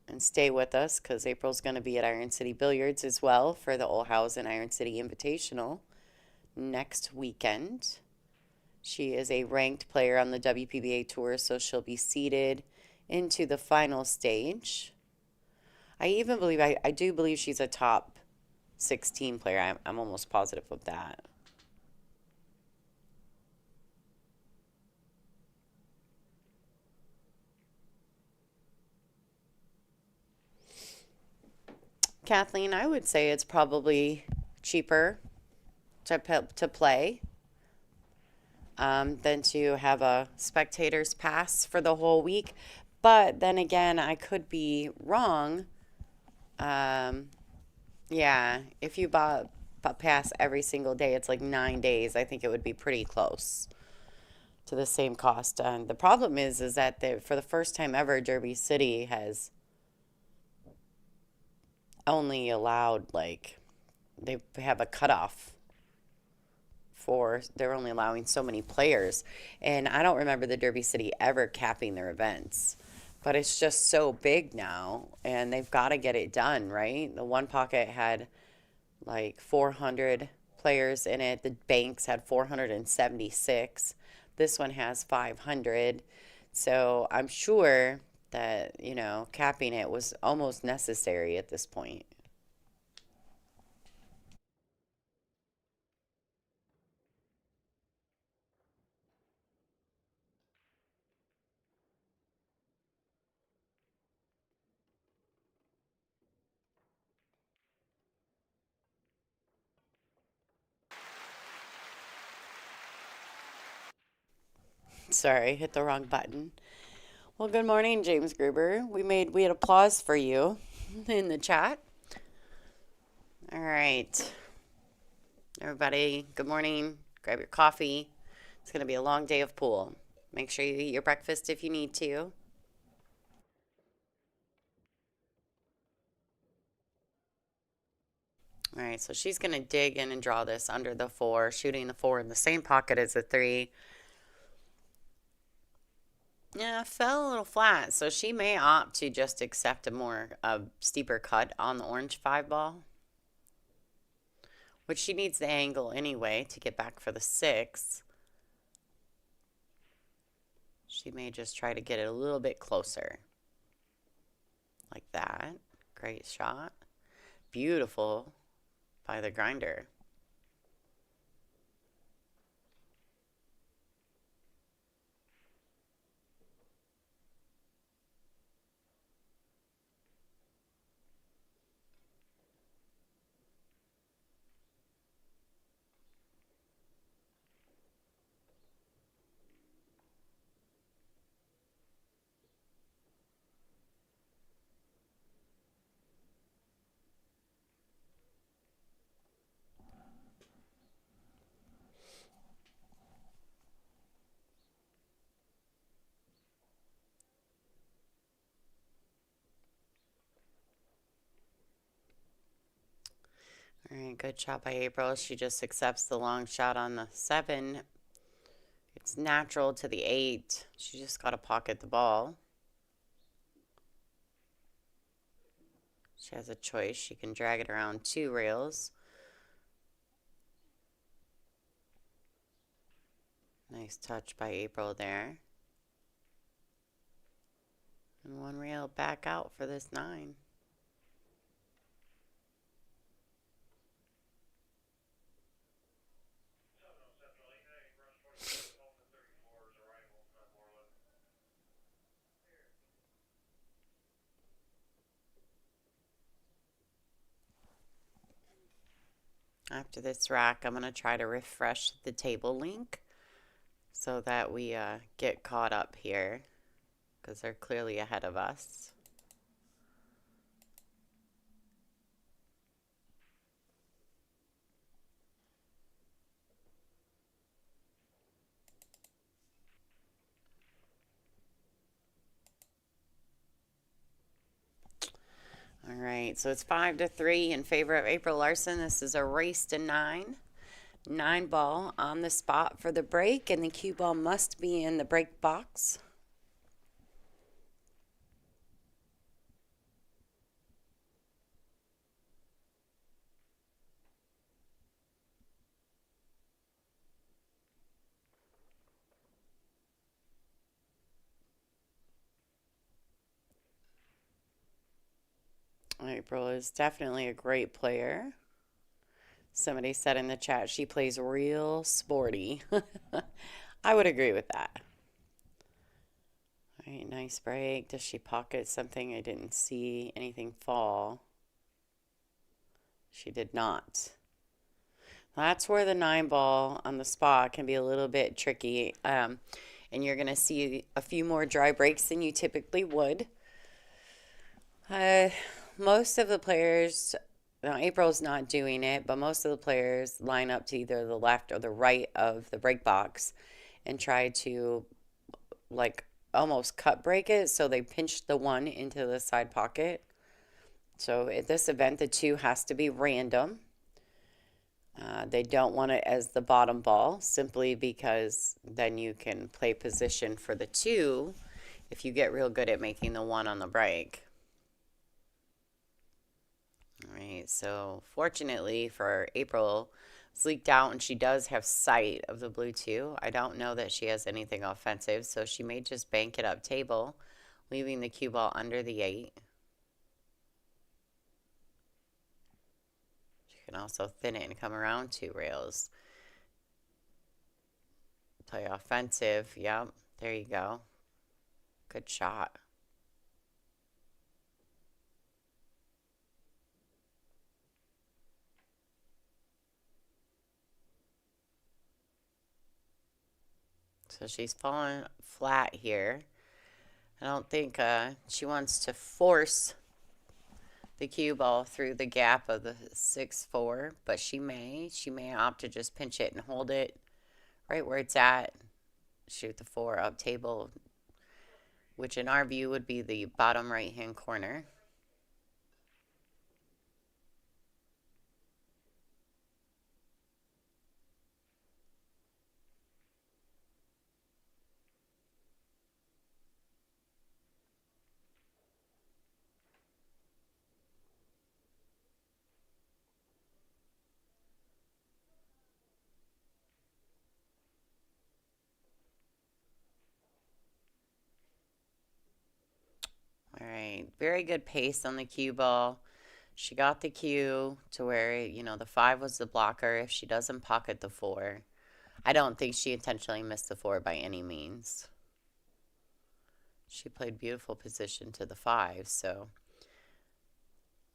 And stay with us because April's going to be at Iron City Billiards as well for the Olhausen Iron City Invitational next weekend. She is a ranked player on the WPBA Tour, so she'll be seeded into the final stage. I do believe she's a top 16 player. I'm almost positive of that. Kathleen, I would say it's probably cheaper to play than to have a spectator's pass for the whole week. But then again, I could be wrong. Um, yeah, if you bought a pass every single day, it's like 9 days. I think it would be pretty close to the same cost. And the problem is that for the first time ever, Derby City has only allowed like they have a cutoff for they're only allowing so many players. And I don't remember the Derby City ever capping their events. But it's just so big now and they've got to get it done, right? The one pocket had like 400 players in it. The Banks had 476. This one has 500. So I'm sure that, capping it was almost necessary at this point. Sorry, hit the wrong button. Well, good morning, James Gruber. We had applause for you in the chat. All right. Everybody, good morning. Grab your coffee. It's going to be a long day of pool. Make sure you eat your breakfast if you need to. All right, so she's going to dig in and draw this under the 4, shooting the 4 in the same pocket as the 3. Yeah, fell a little flat, so she may opt to just accept a steeper cut on the orange 5 ball, which she needs the angle anyway to get back for the 6. She may just try to get it a little bit closer. Like that. Great shot. Beautiful by the grinder. All right, good shot by April. She just accepts the long shot on the 7. It's natural to the 8. She just got to pocket the ball. She has a choice. She can drag it around 2 rails. Nice touch by April there. And 1 rail back out for this 9. After this rack, I'm going to try to refresh the table link so that we get caught up here because they're clearly ahead of us. All right, so it's 5-3 in favor of April Larson. This is a race to 9. 9 ball on the spot for the break, and the cue ball must be in the break box. April is definitely a great player. Somebody said in the chat she plays real sporty. I would agree with that. All right, nice break. Does she pocket something? I didn't see anything fall. She did not. That's where the 9 ball on the spot can be a little bit tricky. And you're going to see a few more dry breaks than you typically would. Most of the players, now April's not doing it, but most of the players line up to either the left or the right of the break box and try to like almost cut break it. So they pinch the 1 into the side pocket. So at this event, the 2 has to be random. They don't want it as the bottom ball simply because then you can play position for the 2 if you get real good at making the 1 on the break. All right, so fortunately for April, it's leaked out and she does have sight of the blue 2. I don't know that she has anything offensive, so she may just bank it up table leaving the cue ball under the 8. You can also thin it and come around 2 rails. Play offensive. Yep, there you go. Good shot. So she's falling flat here. I don't think she wants to force the cue ball through the gap of the 6-4, but she may. She may opt to just pinch it and hold it right where it's at. Shoot the 4 up table, which in our view would be the bottom right-hand corner. All right, very good pace on the cue ball. She got the cue to where, you know, the 5 was the blocker if she doesn't pocket the 4. I don't think she intentionally missed the 4 by any means. She played beautiful position to the 5, so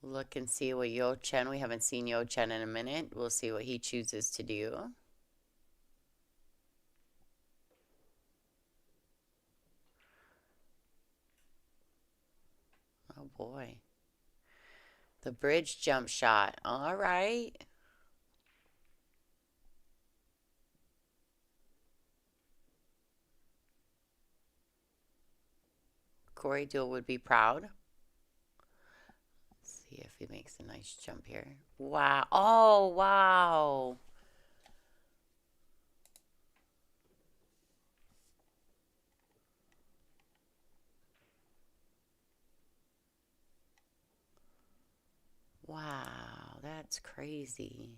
look and see what Jochen, we haven't seen Jochen in a minute. We'll see what he chooses to do. Oh boy. The bridge jump shot. All right. Corey Duell would be proud. Let's see if he makes a nice jump here. Wow. Oh, wow. Wow, that's crazy.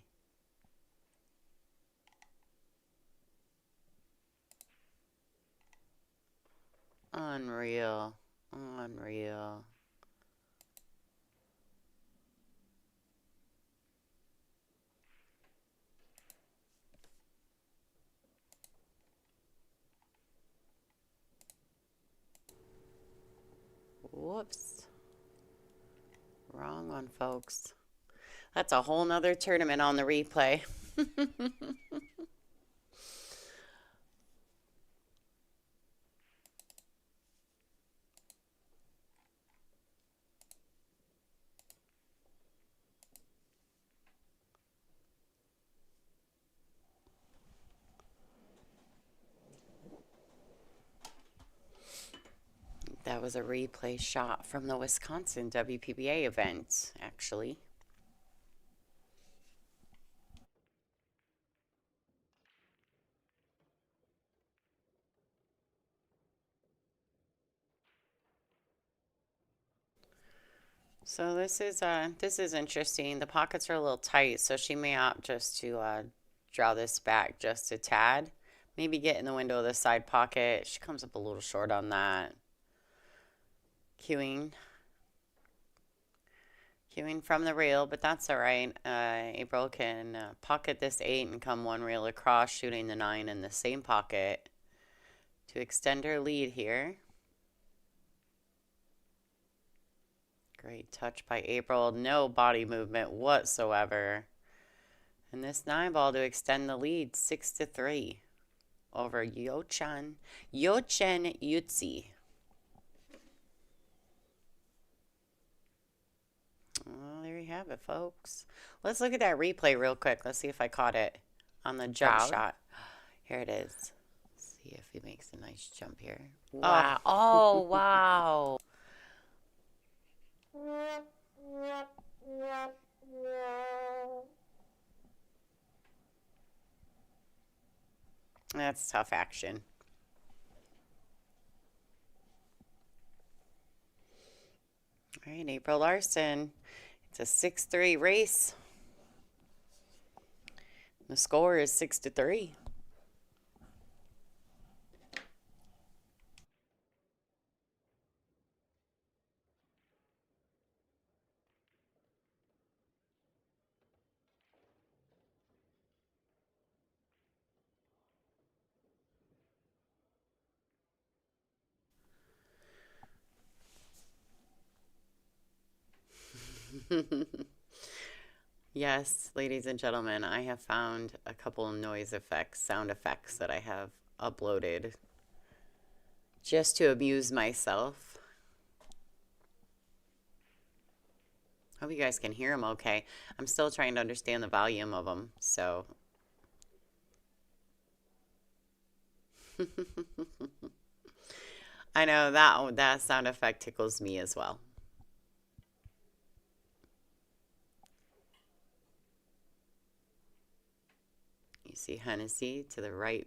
Unreal. Unreal. Whoops. Wrong one, folks. That's a whole nother tournament on the replay. That was a replay shot from the Wisconsin WPBA event, actually. So this is interesting. The pockets are a little tight, so she may opt just to draw this back just a tad. Maybe get in the window of the side pocket. She comes up a little short on that. Cueing from the rail, but that's all right. April can pocket this 8 and come 1 rail across, shooting the 9 in the same pocket to extend her lead here. Great touch by April. No body movement whatsoever. And this 9 ball to extend the lead 6-3 over Jochen Jutzi. Well, there you have it, folks. Let's look at that replay real quick. Let's see if I caught it on the jump shot. Here it is. Let's see if he makes a nice jump here. Wow. Oh, wow. That's tough action. All right, April Larson. It's a 6-3 race. The score is 6-3. Yes, ladies and gentlemen, I have found a couple of noise effects, sound effects that I have uploaded just to amuse myself. Hope you guys can hear them okay. I'm still trying to understand the volume of them, so. I know that sound effect tickles me as well. You see Hennessy to the right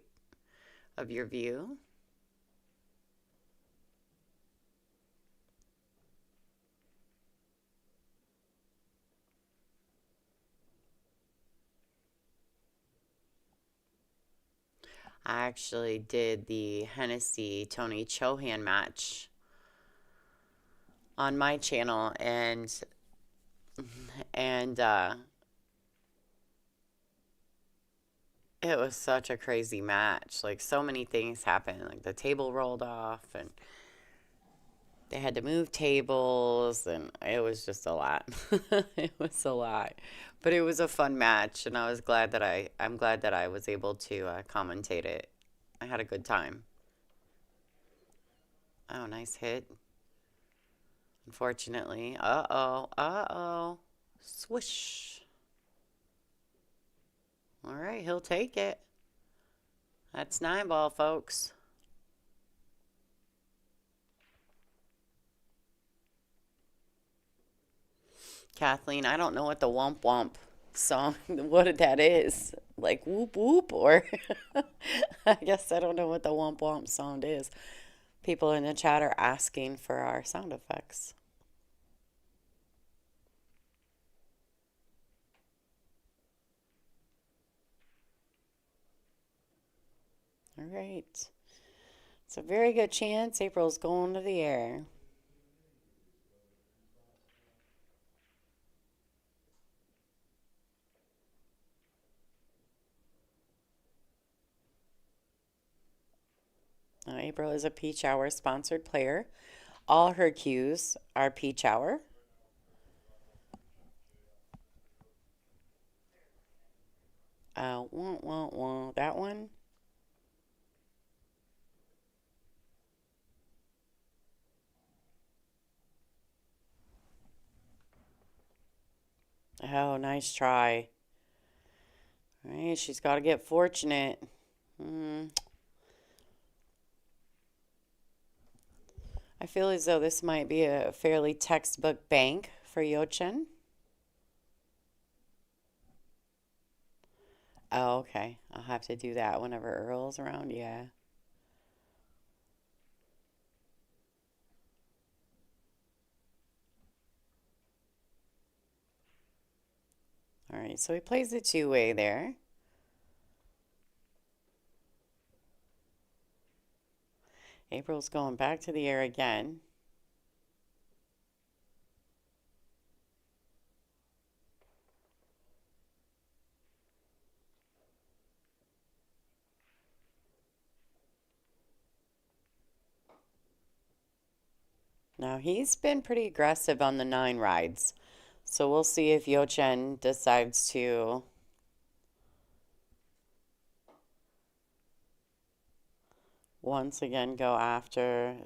of your view. I actually did the Hennessy Tony Chohan match on my channel, and it was such a crazy match. Like, so many things happened. Like, the table rolled off, and they had to move tables, and it was just a lot. It was a lot, but it was a fun match, and I'm glad that I was able to commentate it. I had a good time. Oh, nice hit. Unfortunately, swish. All right, he'll take it. That's 9-ball, folks. Kathleen, I don't know what the Womp Womp song, what that is. Like whoop whoop, or I guess I don't know what the Womp Womp sound is. People in the chat are asking for our sound effects. All right. It's a very good chance April's going to the air. April is a Peach Hour sponsored player. All her cues are Peach Hour. That one. Oh, nice try. All right, she's got to get fortunate. I feel as though this might be a fairly textbook bank for Jochen. Oh, okay. I'll have to do that whenever Earl's around. Yeah. All right, so he plays the two-way there. April's going back to the air again. Now he's been pretty aggressive on the 9 rides. So we'll see if Jochen decides to once again go after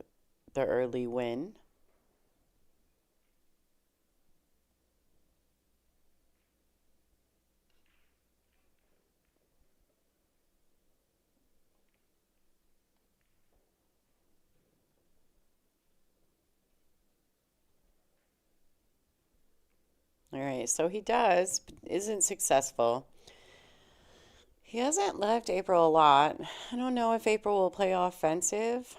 the early win. All right, so he does, but isn't successful. He hasn't left April a lot. I don't know if April will play offensive.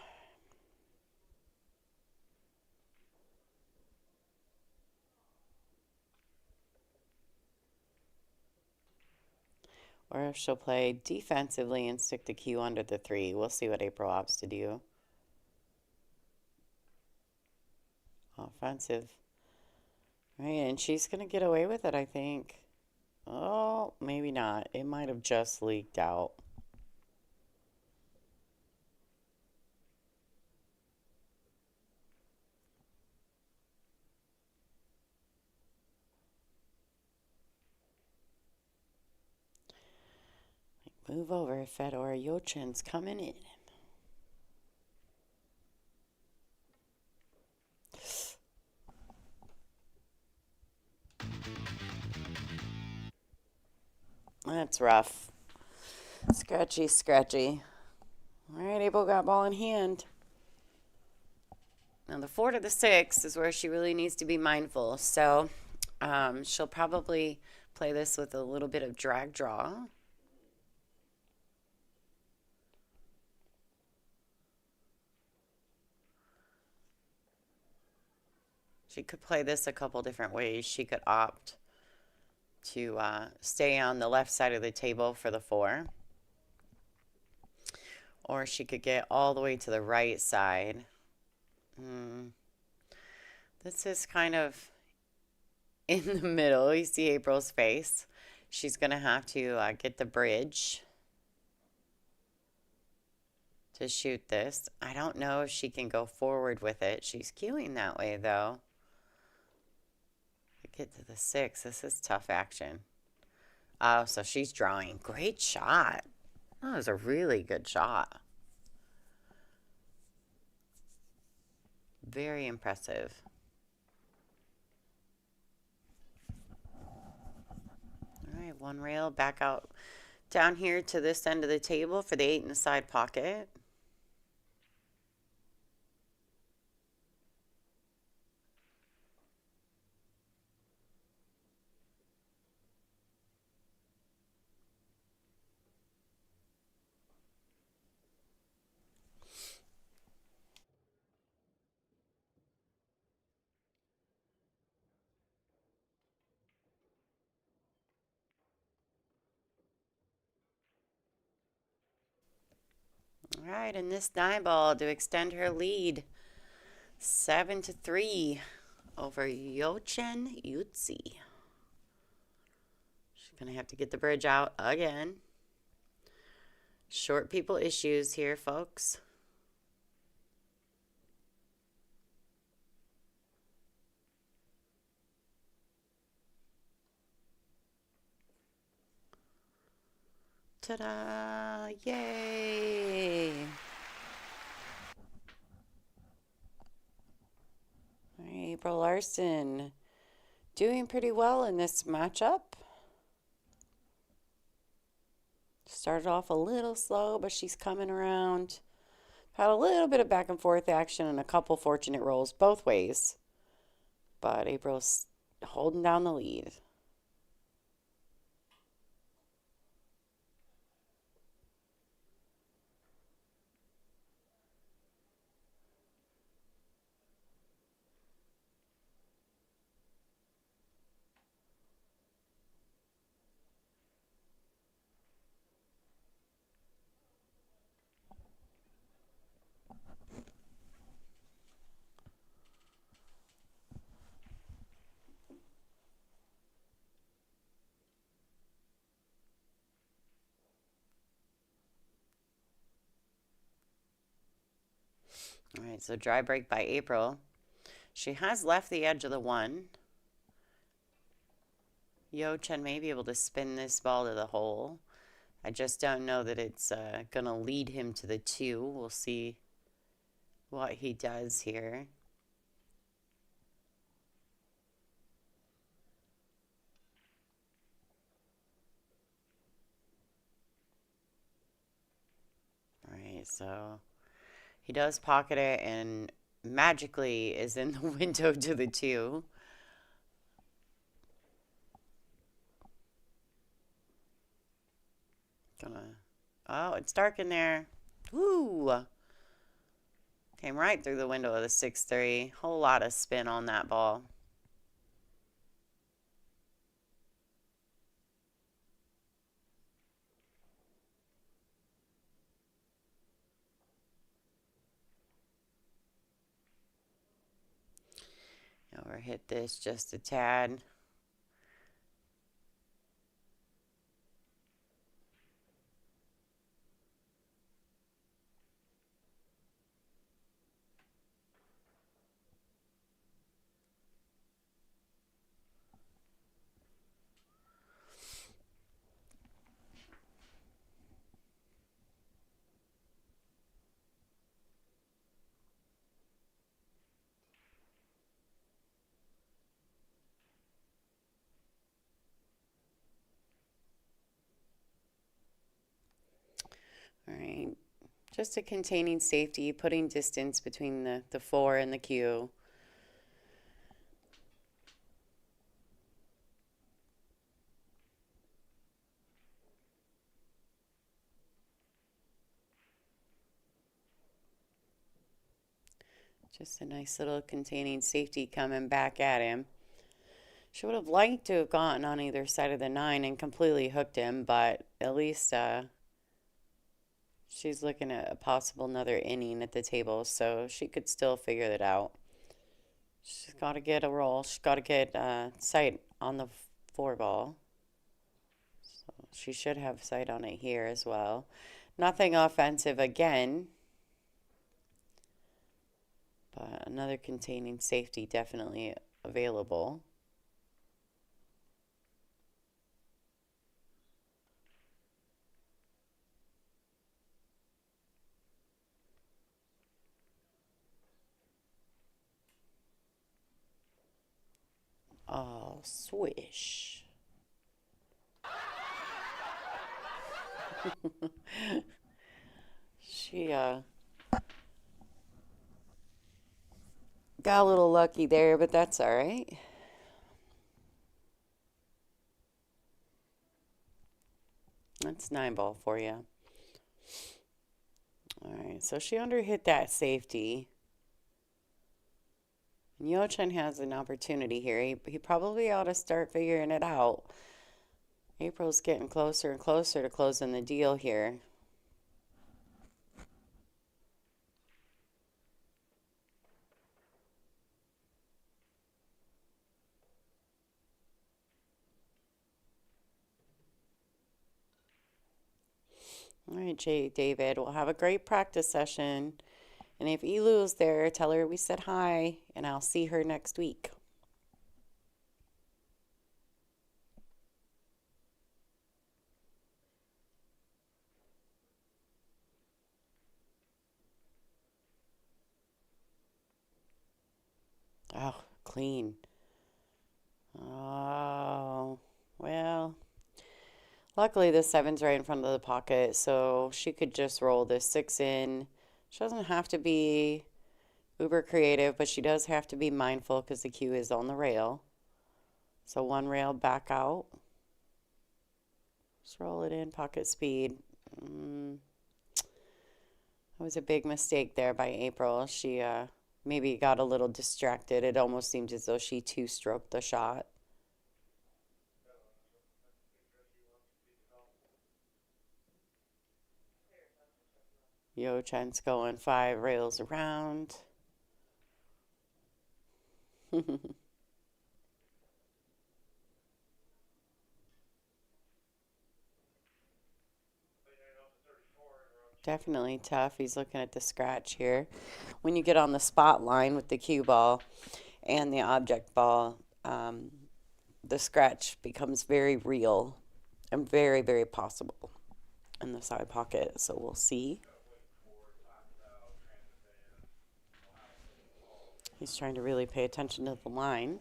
Or if she'll play defensively and stick the cue under the 3. We'll see what April opts to do. Offensive. Right, and she's going to get away with it, I think. Oh, maybe not. It might have just leaked out. Move over, Fedor. Jochen's coming in. That's rough. Scratchy, scratchy. All right, Abel got ball in hand. Now the 4 to the 6 is where she really needs to be mindful. So she'll probably play this with a little bit of drag draw. She could play this a couple different ways. She could opt to stay on the left side of the table for the 4. Or she could get all the way to the right side. This is kind of in the middle. You see April's face. She's going to have to get the bridge to shoot this. I don't know if she can go forward with it. She's queuing that way, though. Get to the 6. This is tough action. Oh, so she's drawing. Great shot. That was a really good shot. Very impressive. All right, one rail back out down here to this end of the table for the 8 in the side pocket. All right, and this 9 ball to extend her lead. 7 to 3 over Jochen Jutzi. She's going to have to get the bridge out again. Short people issues here, folks. Ta-da! Yay! All right, April Larson doing pretty well in this matchup. Started off a little slow, but she's coming around. Had a little bit of back and forth action and a couple fortunate rolls both ways. But April's holding down the lead. All right, so dry break by April. She has left the edge of the 1. Jochen may be able to spin this ball to the hole. I just don't know that it's going to lead him to the 2. We'll see what he does here. All right, so he does pocket it and magically is in the window to the 2. Oh, it's dark in there. Woo! Came right through the window of the 6-3. Whole lot of spin on that ball. Overhit this just a tad. All right. Just a containing safety, putting distance between the 4 and the Q. Just a nice little containing safety coming back at him. She would have liked to have gotten on either side of the 9 and completely hooked him, but at least she's looking at a possible another inning at the table, so she could still figure it out. She's got to get a roll. She's got to get sight on the 4 ball. So she should have sight on it here as well. Nothing offensive again, but another containing safety definitely available. Oh, swish. She got a little lucky there, but that's all right. That's 9 ball for you. All right, so she underhit that safety. And Jochen has an opportunity here. He probably ought to start figuring it out. April's getting closer and closer to closing the deal here. All right, David, we'll have a great practice session. And if Elu's there, tell her we said hi, and I'll see her next week. Oh, clean. Oh, well, luckily the 7's right in front of the pocket, so she could just roll this 6 in. She doesn't have to be uber creative, but she does have to be mindful because the cue is on the rail. So 1 rail back out. Just roll it in, pocket speed. That was a big mistake there by April. She maybe got a little distracted. It almost seemed as though she two-stroked the shot. Yochen's going 5 rails around. Definitely tough. He's looking at the scratch here. When you get on the spot line with the cue ball and the object ball, the scratch becomes very real and very, very possible in the side pocket. So we'll see. He's trying to really pay attention to the line.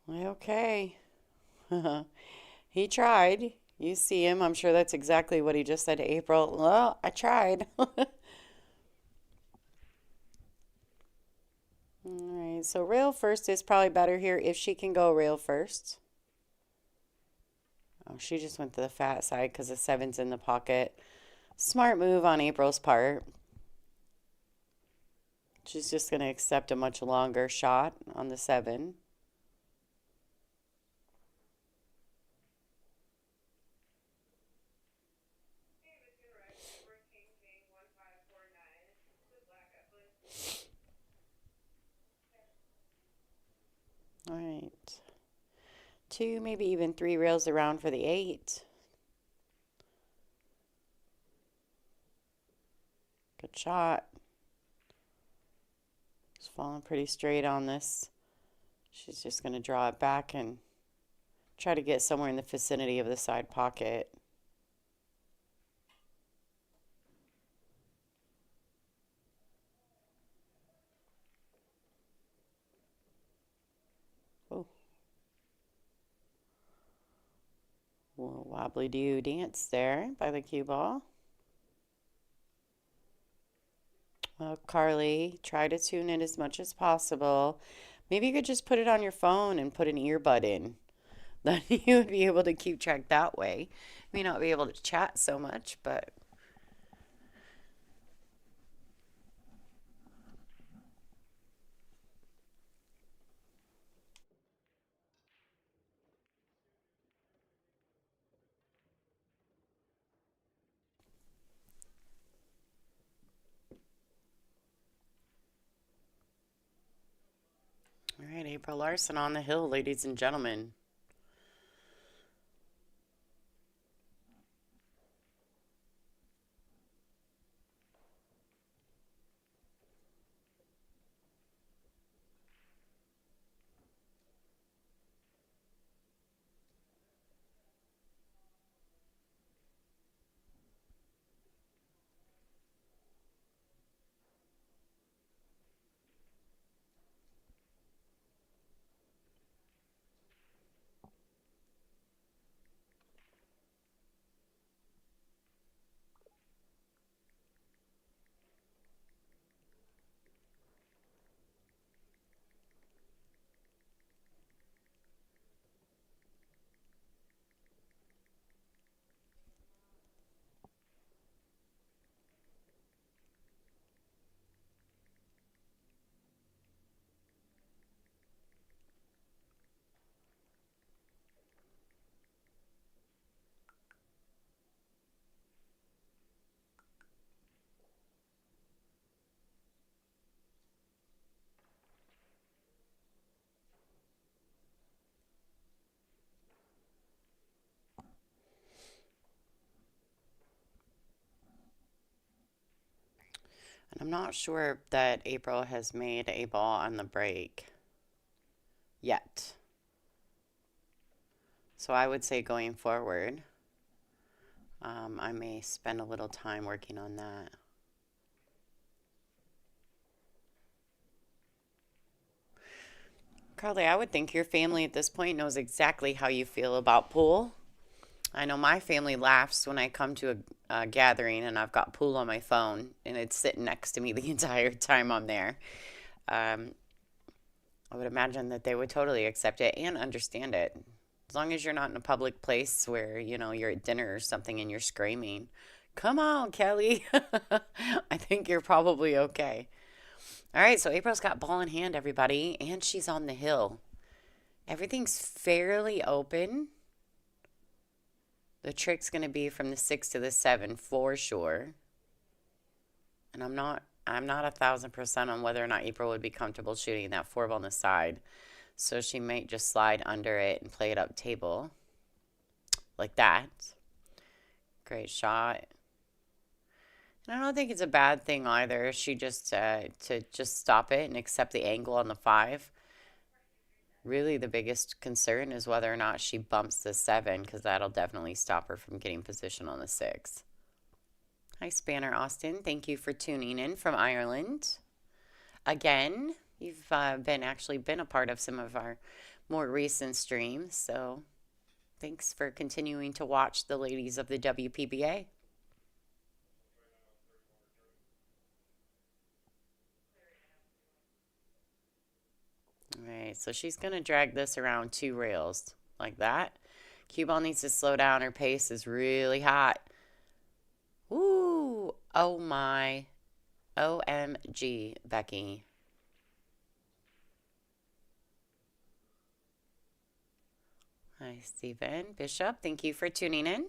Okay. He tried. You see him. I'm sure that's exactly what he just said to April. Well, I tried. All right, so rail first is probably better here if she can go rail first. Oh, she just went to the fat side because the 7's in the pocket. Smart move on April's part. She's just going to accept a much longer shot on the 7. All right. 2, maybe even 3 rails around for the 8. Good shot. falling pretty straight on this. She's just going to draw it back and try to get somewhere in the vicinity of the side pocket. Oh, a little wobbly do dance there by the cue ball. Well, Carly, try to tune in as much as possible. Maybe you could just put it on your phone and put an earbud in. Then you would be able to keep track that way. May not be able to chat so much, but all right, April Larson on the hill, ladies and gentlemen. And I'm not sure that April has made a ball on the break yet. So I would say going forward, I may spend a little time working on that. Carly, I would think your family at this point knows exactly how you feel about pool. I know my family laughs when I come to a gathering and I've got pool on my phone and it's sitting next to me the entire time I'm there. Um, I would imagine that they would totally accept it and understand it. As long as you're not in a public place where, you're at dinner or something and you're screaming, come on, Kelly. I think you're probably okay. All right, so April's got ball in hand, everybody, and she's on the hill. Everything's fairly open. The trick's going to be from the 6 to the 7 for sure. And I'm not 1,000% on whether or not April would be comfortable shooting that 4 ball on the side. So she might just slide under it and play it up table like that. Great shot. And I don't think it's a bad thing either. She just to just stop it and accept the angle on the 5. Really, the biggest concern is whether or not she bumps the 7 because that'll definitely stop her from getting position on the 6. Hi, Spanner Austin. Thank you for tuning in from Ireland. Again, you've been a part of some of our more recent streams, so thanks for continuing to watch the ladies of the WPBA. All right, so she's going to drag this around 2 rails like that. Cue ball needs to slow down. Her pace is really hot. Ooh, oh my. OMG, Becky. Hi, Stephen Bishop. Thank you for tuning in.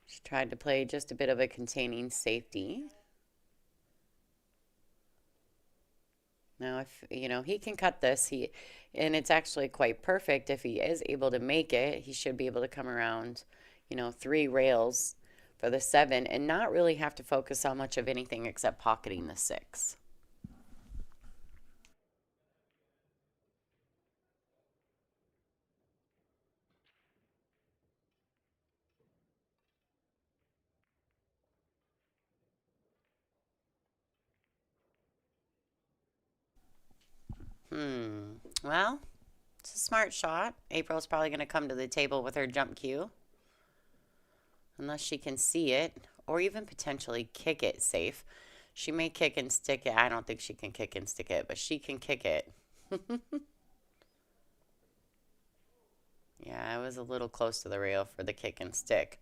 Just tried to play just a bit of a containing safety. Now, if he can cut this, and it's actually quite perfect if he is able to make it. He should be able to come around, 3 rails for the 7 and not really have to focus on much of anything except pocketing the 6. Well, it's a smart shot. April's probably going to come to the table with her jump cue. Unless she can see it, or even potentially kick it safe. She may kick and stick it. I don't think she can kick and stick it, but she can kick it. Yeah, I was a little close to the rail for the kick and stick.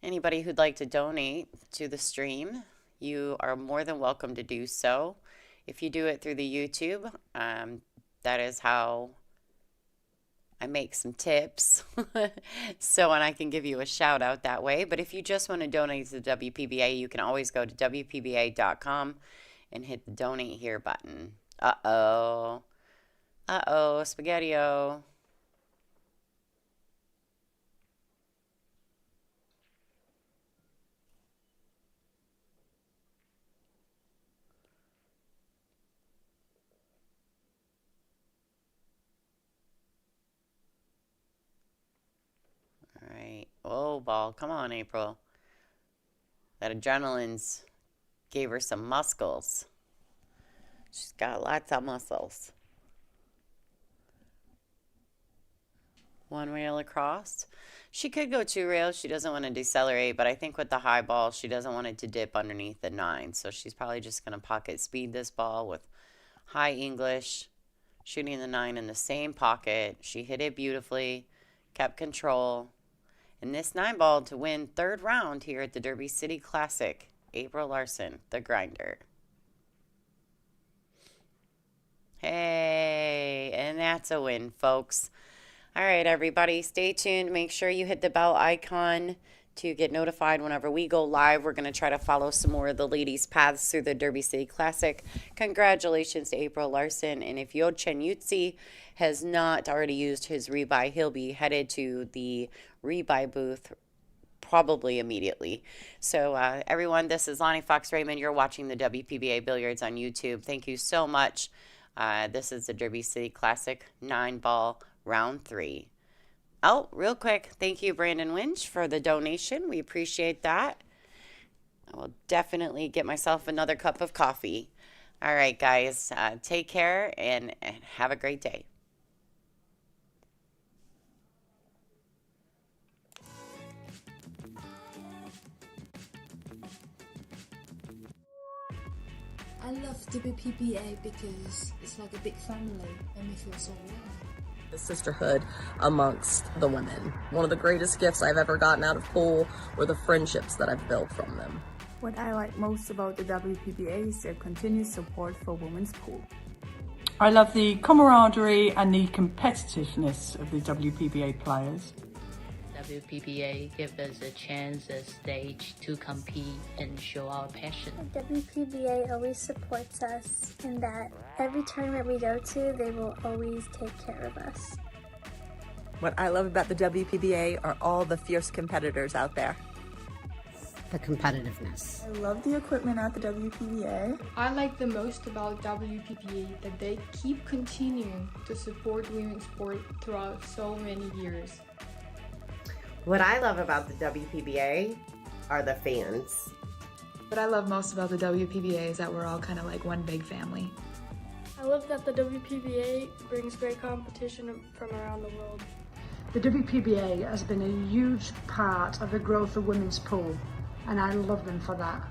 Anybody who'd like to donate to the stream, you are more than welcome to do so. If you do it through the YouTube, that is how I make some tips. So, and I can give you a shout out that way. But if you just want to donate to the WPBA, you can always go to WPBA.com and hit the donate here button. Uh-oh. Uh-oh, Spaghetti-O. All right. Oh, ball. Come on, April. That adrenaline's gave her some muscles. She's got lots of muscles. 1 rail across. She could go 2 rails. She doesn't want to decelerate, but I think with the high ball, she doesn't want it to dip underneath the 9. So she's probably just going to pocket speed this ball with high English, shooting the 9 in the same pocket. She hit it beautifully, kept control. And this 9 ball to win 3rd round here at the Derby City Classic. April Larson, the grinder. Hey, and that's a win, folks. All right, everybody, stay tuned. Make sure you hit the bell icon to get notified whenever we go live. We're going to try to follow some more of the ladies' paths through the Derby City Classic. Congratulations to April Larson. And if Jochen Jutzi has not already used his rebuy, he'll be headed to the rebuy booth probably immediately. So everyone, this is Lonnie Fox Raymond. You're watching the WPBA Billiards on YouTube. Thank you so much. This is the Derby City Classic 9-ball round 3. Oh, real quick, thank you, Brandon Winch, for the donation. We appreciate that. I will definitely get myself another cup of coffee. All right, guys, take care and have a great day. I love WPBA because it's like a big family and we feel so warm. The sisterhood amongst the women. One of the greatest gifts I've ever gotten out of pool were the friendships that I've built from them. What I like most about the WPBA is their continued support for women's pool. I love the camaraderie and the competitiveness of the WPBA players. WPBA gives us a chance, a stage to compete and show our passion. WPBA always supports us in that every tournament we go to, they will always take care of us. What I love about the WPBA are all the fierce competitors out there. The competitiveness. I love the equipment at the WPBA. I like the most about WPBA that they keep continuing to support women's sport throughout so many years. What I love about the WPBA are the fans. What I love most about the WPBA is that we're all kind of like one big family. I love that the WPBA brings great competition from around the world. The WPBA has been a huge part of the growth of women's pool, and I love them for that.